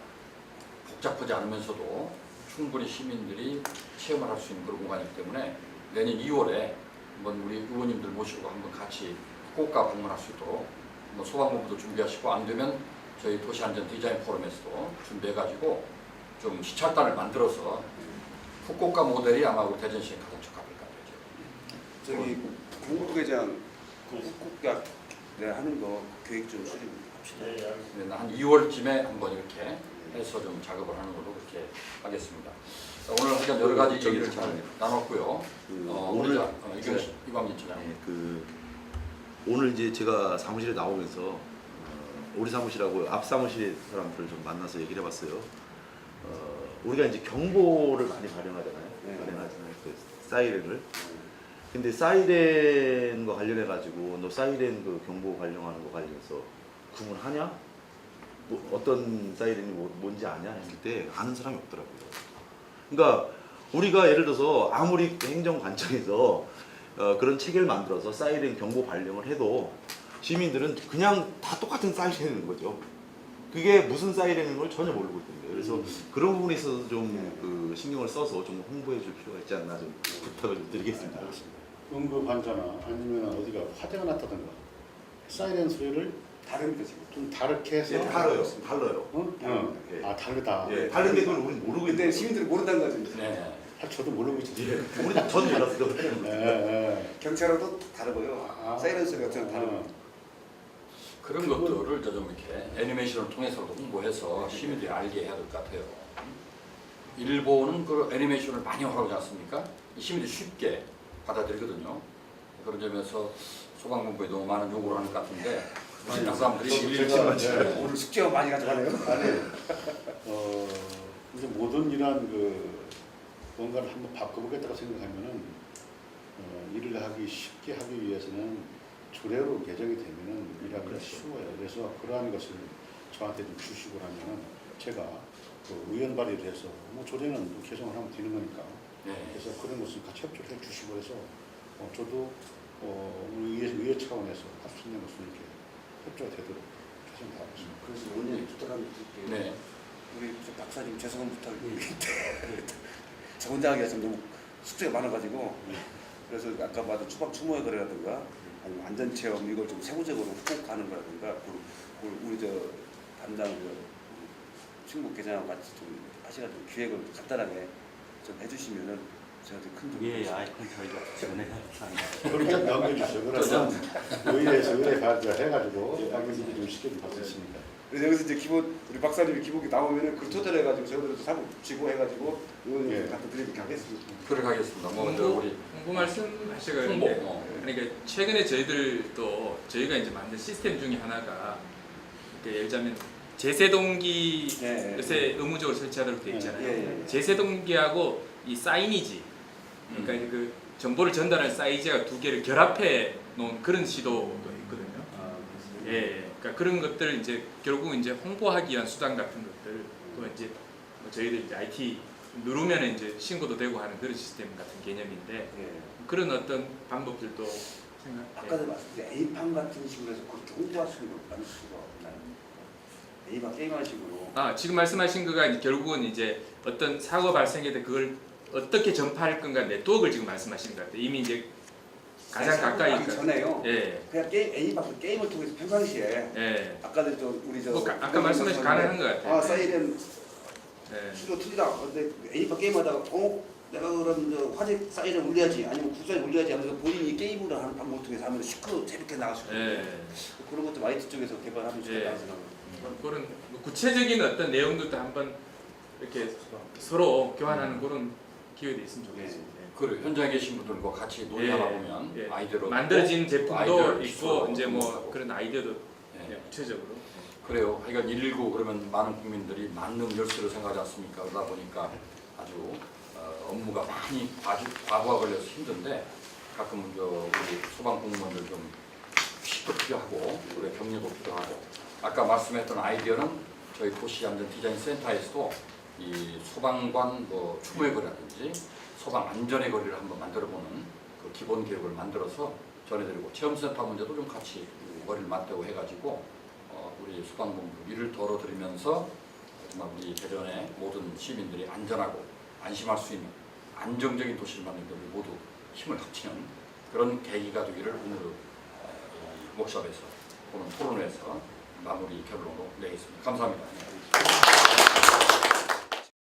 복잡하지 않으면서도 충분히 시민들이 체험을 할 수 있는 그런 공간이기 때문에 내년 2월에 한번 우리 의원님들 모시고 한번 같이 후쿠오카 방문할 수 있도록 뭐 소방본부도 준비하시고 안 되면 저희 도시안전 디자인 포럼에서도 준비해가지고 좀 시찰단을 만들어서 후쿠오카 모델이 아마 우리 대전시에 가장 적합할 것 같아요. 저기 국무부회장 그 후쿠오카 하는 거 계획 좀 수립합시다. 네, 한 2월쯤에 한번 이렇게 해서 좀 작업을 하는 걸로 그렇게 하겠습니다. 자, 오늘 하여간 여러 가지 얘기를 잘 나눴고요. 오늘 이광진 차장. 네, 그 오늘 이제 제가 사무실에 나오면서 우리 사무실하고 앞 사무실 사람들을 좀 만나서 얘기를 해봤어요. 우리가 이제 경보를 많이 발행하잖아요. 네. 발행하잖아요. 그 사이렌을. 근데 사이렌과 관련해 가지고 너 사이렌 그 경보 발령하는 거 관련해서 구분하냐? 뭐 어떤 사이렌이 뭔지 아냐 했을 때 아는 사람이 없더라고요. 그러니까 우리가 예를 들어서 아무리 행정관청에서 그런 체계를 만들어서 사이렌 경보 발령을 해도 시민들은 그냥 다 똑같은 사이렌인 거죠. 그게 무슨 사이렌인 걸 전혀 모르고 있거든요. 그래서 그런 부분에 있어서 좀 그 신경을 써서 좀 홍보해 줄 필요가 있지 않나 좀 부탁을 좀 드리겠습니다. 응급 환자나 아니면 어디가 화재가 났다든가 사이렌 소리를 다릅니다 지금. 좀 다르게 해서 예, 달라요. 달라요. 어? 예. 아 다르다. 예, 다른 게 그걸 우리는 모르고 근데 있는데 시민들이 모른다는 거죠. 네. 저도 모르고 있었어요. 예, 우리 저도 몰랐어요. 네. 경찰하고도 다르고요. 아. 사이렌 소리가 좀 다르고. 그런 것들을 좀 이렇게 애니메이션을 통해서도 홍보해서 시민들이 알게 해야 될 것 같아요. 일본은 그 애니메이션을 많이 하지 않습니까? 시민들이 쉽게 받아들이거든요. 그런 점에서 소방본부에 너무 많은 요구를 하는 것 같은데 우리 사람들이 제가 오늘 숙제가 많이 가져가네요. 이제 모든 이러한 그 뭔가를 한번 바꿔보겠다고 생각하면은 일을 하기 쉽게 하기 위해서는 조례로 개정이 되면은 일하기가 쉬워요. 그래서 그러한 것을 저한테 좀 주시고 하면은 제가 그 의원 발의를 해서 뭐 조례는 또 개정을 하면 되는 거니까. 네. 그래서 그런 것을 같이 협조를 해주시고 해서 저도 우리 의회 차원에서 할 수 있는 것을 이렇게 협조가 되도록 최선을 다하겠습니다. 그래서 오늘 부탁하는 드릴게요. 네. 우리 박사님 죄송한 부탁을 드리는데 저 혼자 하기가 좀 너무 숙제가 많아가지고 그래서 아까 봐도 추방 추모의 거래라든가 아니면 안전체험 이걸 좀 세부적으로 꼭 가는 거라든가 그걸 우리 저 담당 충북 계장하고 같이 좀 하시가 좀 기획을 간단하게 좀 해주시면은 제가 되게 큰 도움이 예, 됐습니다. 아이콘 저희가 전에 그렇게 넘겨주시죠. 그러면 의회에서 의회 발표해가지고 당연히 좀 시켜주면 좋겠습니다. 그래서 여기서 이제 기본 우리 박사님이 기본이 나오면은 그 토달해가지고 저희들도 사고 붙이고 해가지고 의원님 예. 갖다 드리게 하겠습니다. 그렇게 하겠습니다. 먼저 우리 홍보 말씀하시고 홍보. 그러니까 최근에 저희들도 저희가 이제 만든 시스템 중에 하나가 예를 들자면 제세동기 예, 예. 요새 의무적으로 설치하도록 되어 있잖아요. 예, 예. 제세동기하고 이 사이니지 그러니까 그 정보를 전달할 사이즈가 두 개를 결합해 놓은 그런 시도도 있거든요. 예, 그러니까 그런 것들 이제 결국 이제 홍보하기 위한 수단 같은 것들 또 이제 뭐 저희들 이제 IT 누르면 이제 신고도 되고 하는 그런 시스템 같은 개념인데 예. 그런 어떤 방법들도 생각. 아까도 말씀드린 A판 같은 식으로 해서 그렇게 홍보할 수는 없는 수가 없나요? A판 게임하는 식으로. 아 지금 말씀하신 거가 이제 결국은 이제 어떤 사고 발생에 대해 그걸 어떻게 전파할 건가 네트워크를 지금 말씀하시는 것 같아요. 이미 이제 가장 가까이 하기 전에요. 예, 그냥 게임 A판 게임을 통해서 평상시에 예. 아까도 저 우리 저 뭐 아까 말씀하신 가능한 것 같아요. 아 사이렌 예. 수도 틀리다. 근데 A판 게임하다가 내가 그럼 저 화재 사이렌 울려야지 아니면 구사에 울려야지 하면서 본인이 게임으로 하는 방법을 통해서 하면 시끄러 재밌게 나갈 수 있는 예. 그런 것도 IT 쪽에서 개발하면 좋겠다는 생각을. 그런 뭐 구체적인 어떤 내용들도 한번 이렇게 서로 교환하는 그런 기회도 있으면 좋겠습니다. 그 현장에 계신 분들과 같이 논의하다 보면 예. 아이디어로 만들어진 제품도 아이디어를 있고 서로 이제 뭐 공유하고. 그런 아이디어도 예. 구체적으로. 그래요. 하여간 119 그러면 많은 국민들이 만능 열쇠로 생각하지 않습니까? 그러다 보니까 아주 업무가 많이 과부하 걸려서 힘든데 가끔 우리 소방 공무원들 좀 휴식도 필요하고 그리고 격려도 필요하고 아까 말씀했던 아이디어는 저희 도시안전 디자인 센터에서도 이 소방관 뭐 추모의 거리라든지 소방 안전의 거리를 한번 만들어보는 그 기본 계획을 만들어서 전해드리고 체험센터 문제도 좀 같이 머리를 맞대고 해가지고 우리 소방본부 일을 덜어드리면서 정말 우리 대전의 모든 시민들이 안전하고 안심할 수 있는 안정적인 도시를 만드는 데 우리 모두 힘을 합치는 그런 계기가 되기를 오늘 워크숍에서 오늘 토론회에서 마무리 결론으로 내겠습니다. 감사합니다.